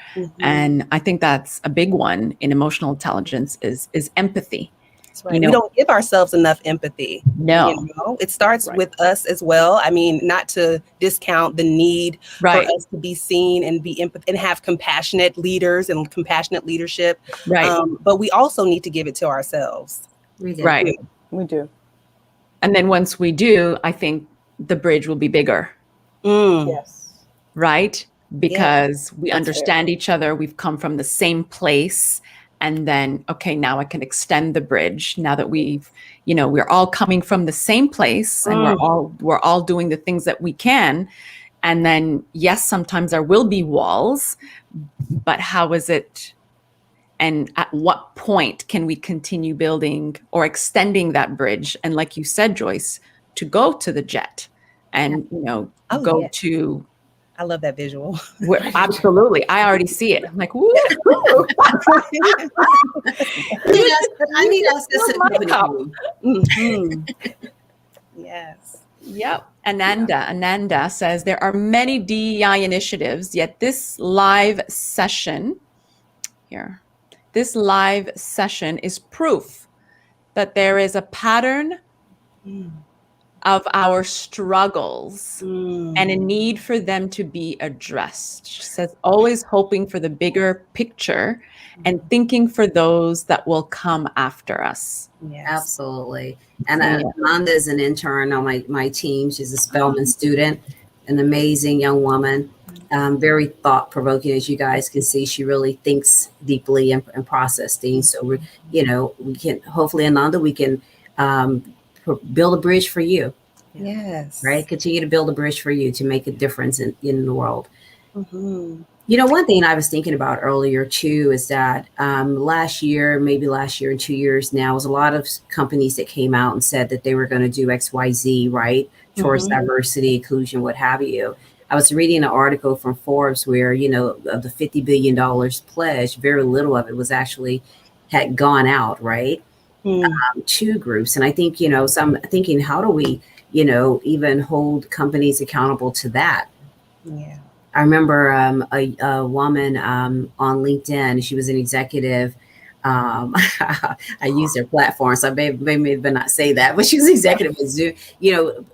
And I think that's a big one in emotional intelligence is empathy. That's right. We don't give ourselves enough empathy. No. It starts with us as well. I mean, not to discount the need for us to be seen and be and have compassionate leaders and compassionate leadership. Right. But we also need to give it to ourselves. We do. Right. We do. And then once we do, I think the bridge will be bigger. Yes. Right? Because we understand each other. We've come from the same place. And then, okay, now I can extend the bridge now that we're all coming from the same place and we're all doing the things that we can. And then, yes, sometimes there will be walls, but how is it? And at what point can we continue building or extending that bridge? And like you said, Joyce, to go to the jet and, go to. I love that visual. Absolutely. I already see it. I'm like, woo. I need us to Yes. Yep. Ananda says there are many DEI initiatives, yet this live session is proof that there is a pattern of our struggles and a need for them to be addressed. She says, always hoping for the bigger picture and thinking for those that will come after us. Yes. Absolutely. And Amanda is an intern on my team. She's a Spelman student, an amazing young woman. Very thought-provoking, as you guys can see. She really thinks deeply and process things. So we can hopefully, Ananda, we can build a bridge for you. Yes. Right. Continue to build a bridge for you to make a difference in the world. One thing I was thinking about earlier too is that last year and 2 years now, was a lot of companies that came out and said that they were going to do XYZ, right, towards diversity, inclusion, what have you. I was reading an article from Forbes where, of the $50 billion pledge, very little of it was actually had gone out, right, to groups. And I think, so I'm thinking, how do we, even hold companies accountable to that? Yeah. I remember a woman on LinkedIn, she was an executive I use their platform, so I may not say that, but she was executive at Zoom,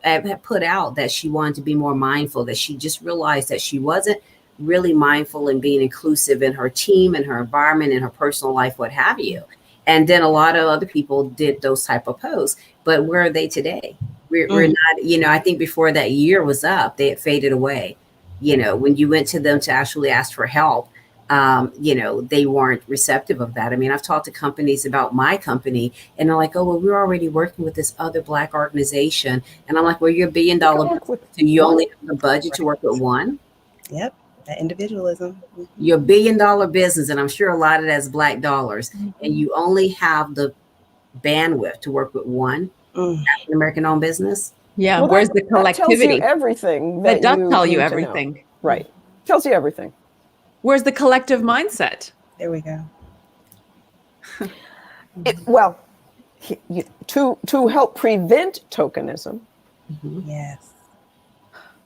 had put out that she wanted to be more mindful, that she just realized that she wasn't really mindful in being inclusive in her team and her environment and her personal life, what have you. And then a lot of other people did those type of posts, but where are they today? We're not, I think before that year was up, they had faded away. When you went to them to actually ask for help, they weren't receptive of that. I mean, I've talked to companies about my company and they're like, oh, well, we're already working with this other Black organization. And I'm like, well, you're $1 billion. So you only have the budget to work with one? Yep. That individualism. You're $1 billion business. And I'm sure a lot of that's Black dollars. And you only have the bandwidth to work with one African American owned business. Yeah. Well, where's the collectivity? That tells you everything. That does tell you everything. Right. Tells you everything. Where's the collective mindset? There we go. To help prevent tokenism, yes,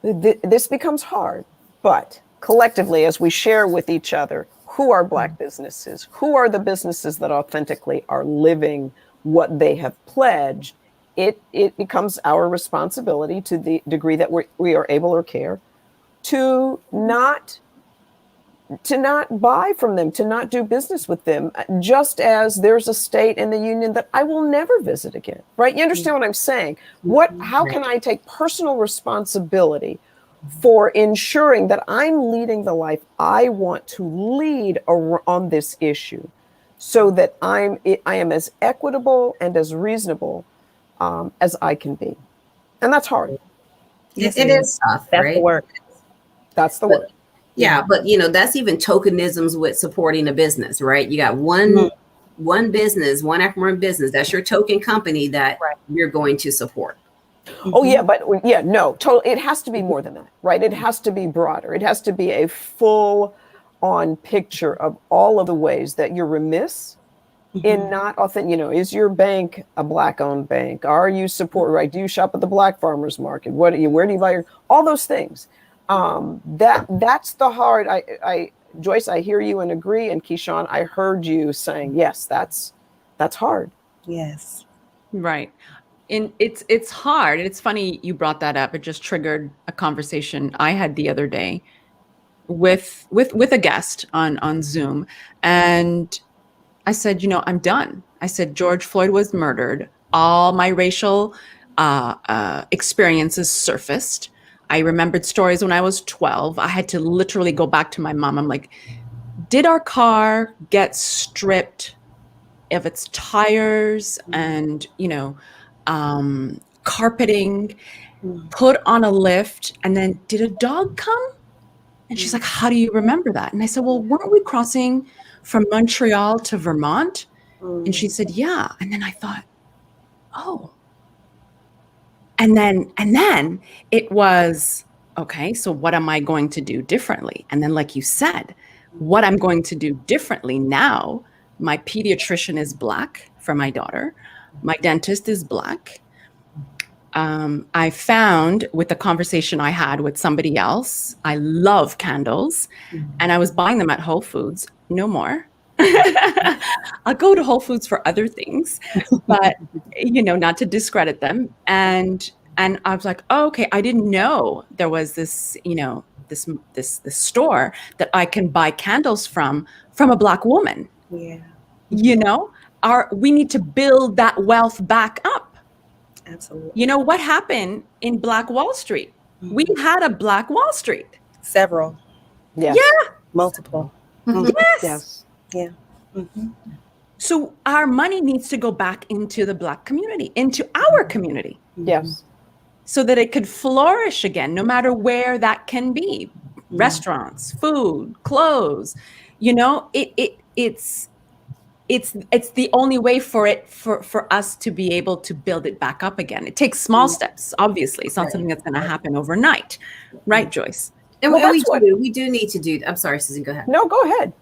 this becomes hard. But collectively, as we share with each other, who are Black businesses? Who are the businesses that authentically are living what they have pledged? It becomes our responsibility, to the degree that we are able or care, to not buy from them, to not do business with them, just as there's a state in the union that I will never visit again, right? You understand what I'm saying? How can I take personal responsibility for ensuring that I'm leading the life I want to lead on this issue, so that I am as equitable and as reasonable as I can be? And that's hard. Yes, it is tough, That's right? the work. That's the work. Yeah, but that's even tokenisms with supporting a business, right? You got one business, one African business, that's your token company that you're going to support. Oh yeah, but it has to be more than that, right? It has to be broader. It has to be a full on picture of all of the ways that you're remiss in not authentic. Is your bank a Black owned bank? Are you right? Do you shop at the Black farmers market? Where do you buy all those things? That's the hard. Joyce, I hear you and agree. And Keyshawn, I heard you saying, yes, that's hard. Yes. Right. And it's hard. It's funny you brought that up. It just triggered a conversation I had the other day with a guest on Zoom. And I said, I'm done. I said, George Floyd was murdered. All my racial experiences surfaced. I remembered stories when I was 12. I had to literally go back to my mom. I'm like, did our car get stripped of its tires and, carpeting, put on a lift, and then did a dog come? And she's like, how do you remember that? And I said, well, weren't we crossing from Montreal to Vermont? And she said, yeah. And then I thought, oh. And then it was, okay, so what am I going to do differently? And then, like you said, what I'm going to do differently now, my pediatrician is Black for my daughter. My dentist is Black. I found with the conversation I had with somebody else, I love candles, and I was buying them at Whole Foods. No more. I'll go to Whole Foods for other things, but not to discredit them. And I was like, oh, okay, I didn't know there was this, this store that I can buy candles from a Black woman. Yeah. We need to build that wealth back up. Absolutely. What happened in Black Wall Street? We had a Black Wall Street. Several. Yes. Yeah. Multiple. Yes. Yeah. So our money needs to go back into the Black community, into our community. Yes. So that it could flourish again, no matter where that can be. Restaurants, food, clothes. It's the only way for us to be able to build it back up again. It takes small steps, obviously. It's not something that's going to happen overnight. Right, Joyce? And we do need to do. I'm sorry, Susan. Go ahead. No, go ahead.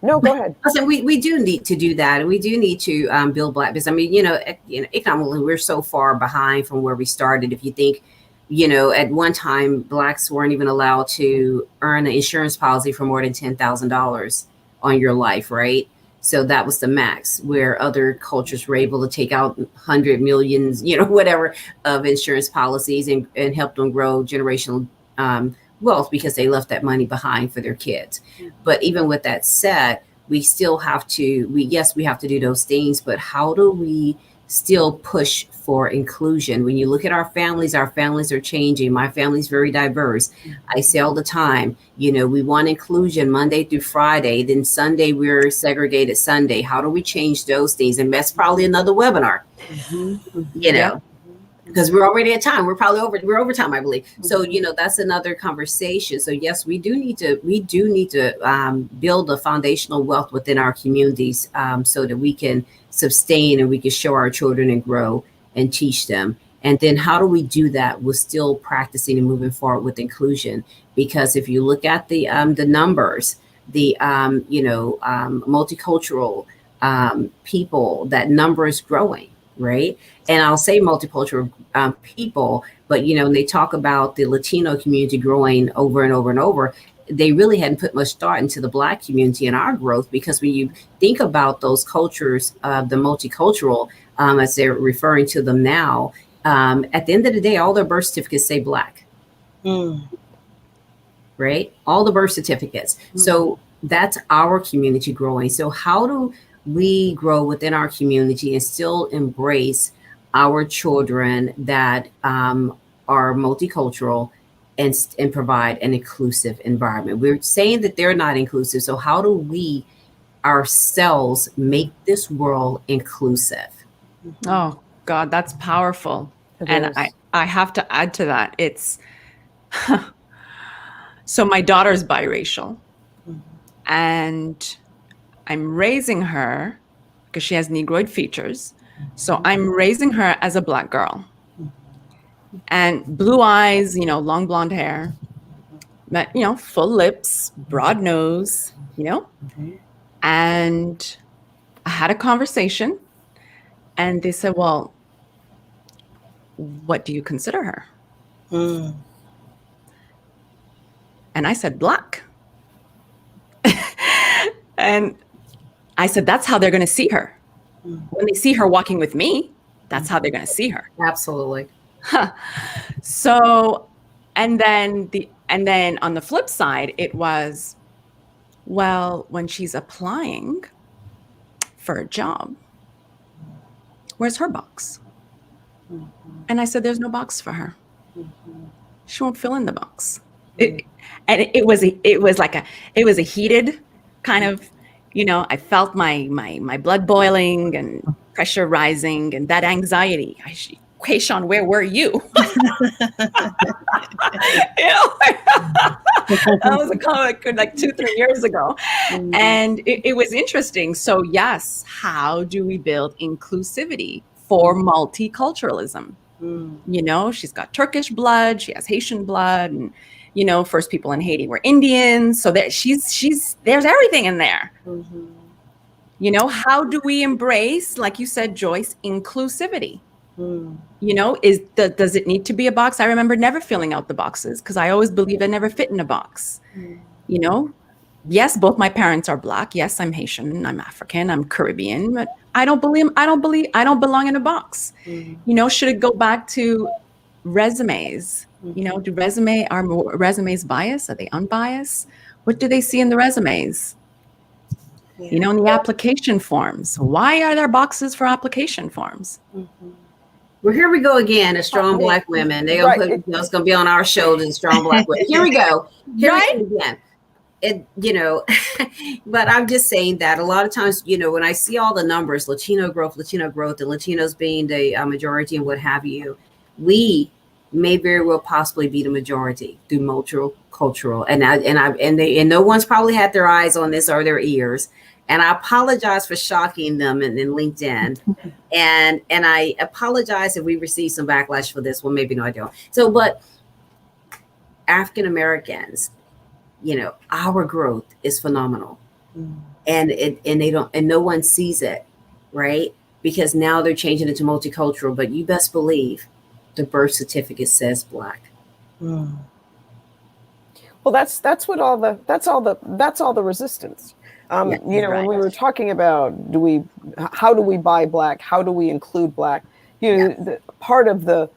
I said we do need to do that, and we do need to build Black business. I mean, economically, we're so far behind from where we started. If you think, at one time, Blacks weren't even allowed to earn an insurance policy for more than $10,000 on your life, right? So that was the max, where other cultures were able to take out 100 millions, whatever, of insurance policies and help them grow generational wealth because they left that money behind for their kids. But even with that said, we still have to, we have to do those things, but how do we still push for inclusion? When you look at our families are changing. My family's very diverse. I say all the time, we want inclusion Monday through Friday, then Sunday we're segregated Sunday. How do we change those things? And that's probably another webinar, because we're already at time. We're probably over time, I believe. So, that's another conversation. So yes, we do need to build a foundational wealth within our communities, so that we can sustain and we can show our children and grow and teach them. And then how do we do that? We're still practicing and moving forward with inclusion, because if you look at the numbers, the multicultural people, that number is growing, right? And I'll say multicultural people, but when they talk about the Latino community growing over and over and over, they really hadn't put much thought into the Black community and our growth, because when you think about those cultures, the multicultural, as they're referring to them now, at the end of the day, all their birth certificates say Black, right? All the birth certificates. So that's our community growing. So how do we grow within our community and still embrace our children that are multicultural and provide an inclusive environment? We're saying that they're not inclusive. So how do we ourselves make this world inclusive? Oh God, that's powerful. I have to add to that. It's so my daughter's biracial, and I'm raising her because she has Negroid features. So I'm raising her as a Black girl, and blue eyes, long blonde hair, but, full lips, broad nose, and I had a conversation and they said, well, what do you consider her? And I said, Black. And I said, that's how they're going to see her. When they see her walking with me, that's how they're going to see her. Absolutely. So, and then on the flip side, it was, well, when she's applying for a job, where's her box? And I said, there's no box for her. She won't fill in the box. It was a heated kind of, I felt my blood boiling and pressure rising and that anxiety. Okay, Sean, where were you? That was a comic like 2-3 years ago. And it was interesting. So yes, how do we build inclusivity for multiculturalism? She's got Turkish blood, she has Haitian blood, and first people in Haiti were Indians. So that there's everything in there. How do we embrace, like you said, Joyce, inclusivity? Does it need to be a box? I remember never filling out the boxes because I always believed I never fit in a box. Yes, both my parents are Black. Yes, I'm Haitian, I'm African, I'm Caribbean, but I don't belong in a box. Should it go back to resumes? Are resumes biased? Are they unbiased? What do they see in the resumes? In the application forms. Why are there boxes for application forms? Well, here we go again, the strong Black women. They're gonna put, it's gonna be on our shoulders, strong Black women. Here we go. Here we go again. But I'm just saying that a lot of times, when I see all the numbers, Latino growth, and Latinos being the majority and what have you, we may very well possibly be the majority through multicultural. And no one's probably had their eyes on this or their ears. And I apologize for shocking them in LinkedIn. and I apologize if we receive some backlash for this. Well, maybe no, I don't. So, but African Americans, our growth is phenomenal. And no one sees it, right? Because now they're changing it to multicultural, but you best believe the birth certificate says Black. Well, that's all the resistance. You know, when we were talking about how do we buy Black? How do we include Black? You know, part of the,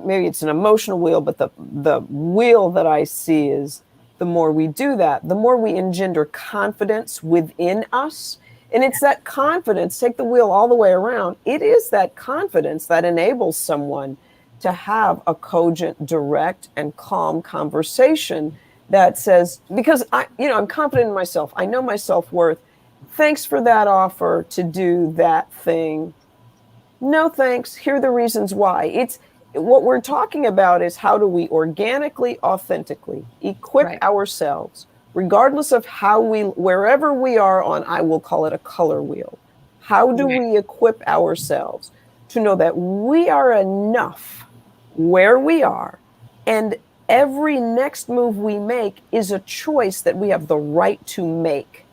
maybe it's an emotional wheel, but the wheel that I see is the more we do that, the more we engender confidence within us. And it's that confidence, take the wheel all the way around. It is that confidence that enables someone to have a cogent, direct, and calm conversation that says, because I'm confident in myself. I know my self-worth. Thanks for that offer to do that thing. No, thanks. Here are the reasons why. It's what we're talking about is how do we organically, authentically equip ourselves, regardless of wherever we are on, I will call it a color wheel. How do we equip ourselves to know that we are enough where we are, and every next move we make is a choice that we have the right to make,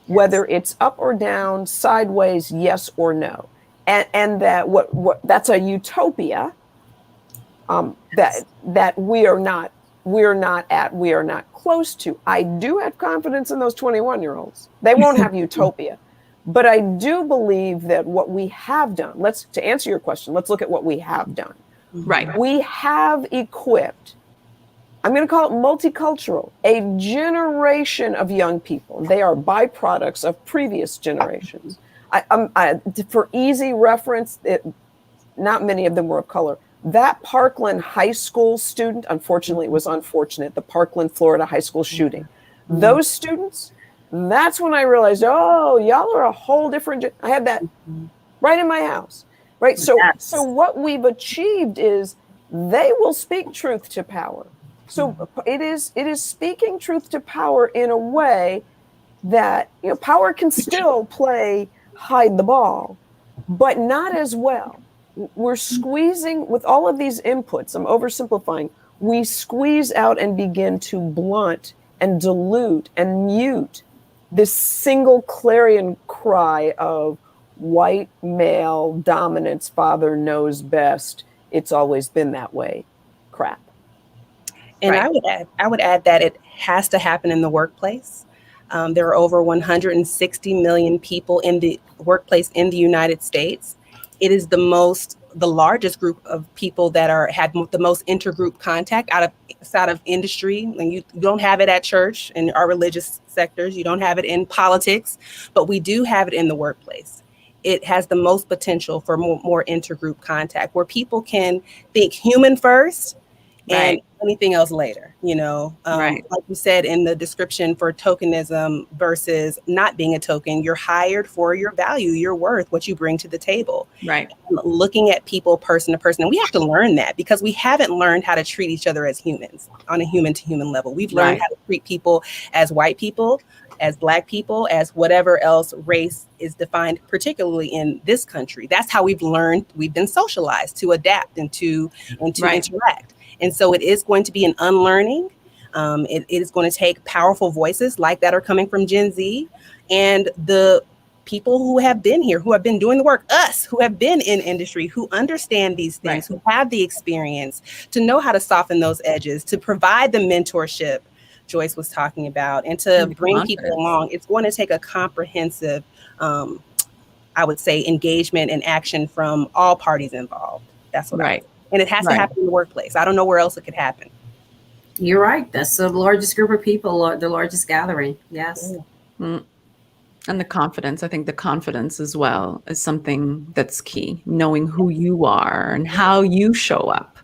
whether it's up or down, sideways, yes or no. And that that's a utopia that we are not close to. I do have confidence in those 21-year-olds. They won't have utopia. But I do believe that what we have done, to answer your question, let's look at what we have done. Right. We have equipped, I'm going to call it multicultural, a generation of young people. They are byproducts of previous generations. For easy reference, not many of them were of color. That Parkland High School student, unfortunately, it was unfortunate, the Parkland, Florida high school shooting. Those students, that's when I realized, oh, y'all are a whole different, I had that right in my house, right? So what we've achieved is they will speak truth to power. So it is speaking truth to power in a way that, power can still play hide the ball, but not as well. We're squeezing with all of these inputs. I'm oversimplifying. We squeeze out and begin to blunt and dilute and mute this single clarion cry of white male dominance, father knows best. It's always been that way. Crap. And I would add that it has to happen in the workplace. There are over 160 million people in the workplace in the United States. It is the largest group of people that had the most intergroup contact outside of industry. And you don't have it at church and our religious sectors. You don't have it in politics, but we do have it in the workplace. It has the most potential for more intergroup contact, where people can think human first and anything else later, like you said in the description for tokenism versus not being a token, you're hired for your value, your worth, what you bring to the table. Right. Looking at people person to person. And we have to learn that because we haven't learned how to treat each other as humans on a human to human level. We've learned how to treat people as white people, as Black people, as whatever else race is defined, particularly in this country. That's how we've learned. We've been socialized to adapt and to interact. And so it is going to be an unlearning. It is going to take powerful voices like that are coming from Gen Z and the people who have been here, who have been doing the work, us who have been in industry, who understand these things, who have the experience to know how to soften those edges, to provide the mentorship Joyce was talking about, and to bring people along. It's going to take a comprehensive, I would say, engagement and action from all parties involved. That's what and it has to happen in the workplace. I don't know where else it could happen. You're right. That's the largest group of people, the largest gathering. Yes. And the confidence, I think the confidence as well is something that's key. Knowing who you are and how you show up.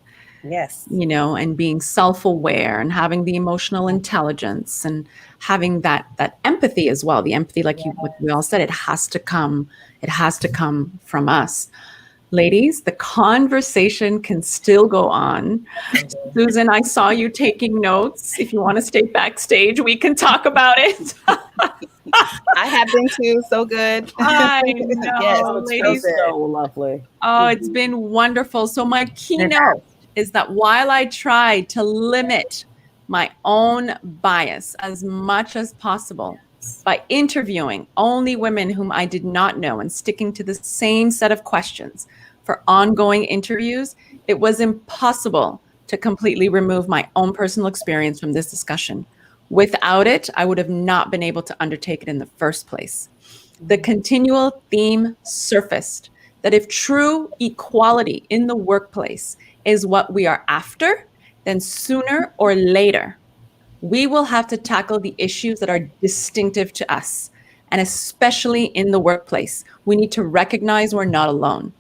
Yes. And being self-aware and having the emotional intelligence and having that empathy as well. The empathy, like we all said, it has to come from us. Ladies, the conversation can still go on. Susan, I saw you taking notes. If you want to stay backstage, we can talk about it. I have been too. So good. I know, yes, ladies. So lovely. Oh, it's been wonderful. So my keynote is that while I try to limit my own bias as much as possible by interviewing only women whom I did not know and sticking to the same set of questions for ongoing interviews, it was impossible to completely remove my own personal experience from this discussion. Without it, I would have not been able to undertake it in the first place. The continual theme surfaced that if true equality in the workplace is what we are after, then sooner or later, we will have to tackle the issues that are distinctive to us. And especially in the workplace, we need to recognize we're not alone.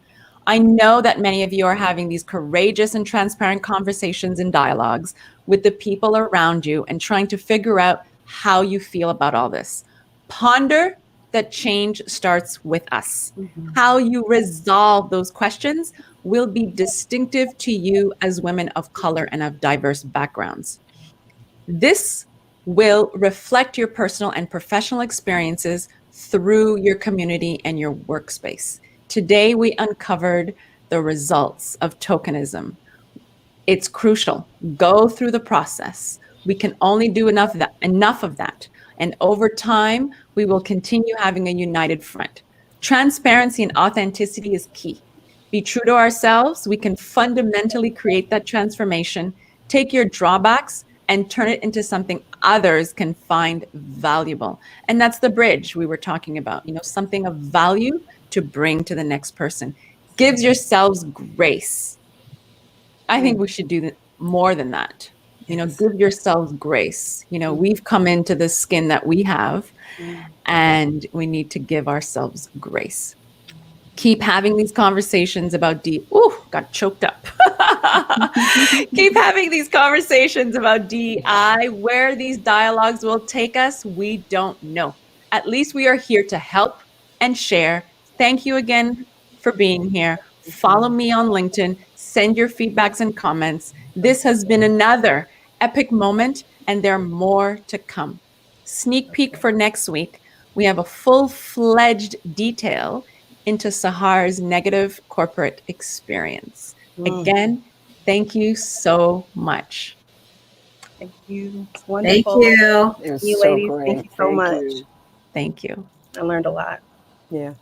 I know that many of you are having these courageous and transparent conversations and dialogues with the people around you and trying to figure out how you feel about all this. Ponder that change starts with us. How you resolve those questions will be distinctive to you as women of color and of diverse backgrounds. This will reflect your personal and professional experiences through your community and your workspace. Today, we uncovered the results of tokenism. It's crucial. Go through the process. We can only do enough of that. And over time, we will continue having a united front. Transparency and authenticity is key. Be true to ourselves. We can fundamentally create that transformation. Take your drawbacks and turn it into something others can find valuable. And that's the bridge we were talking about, something of value to bring to the next person. Gives yourselves grace. I think we should do more than that. Give yourselves grace. We've come into the skin that we have, and we need to give ourselves grace. Keep having these conversations about got choked up. Keep having these conversations about DEI. Where these dialogues will take us, we don't know. At least we are here to help and share. Thank you again for being here. Follow me on LinkedIn. Send your feedbacks and comments. This has been another epic moment, and there are more to come. Sneak peek for next week. We have a full-fledged detail into Sahar's negative corporate experience. Again, thank you so much. Thank you. It's wonderful. Thank you. It was You so ladies, great. thank you so much. You. Thank you. I learned a lot. Yeah.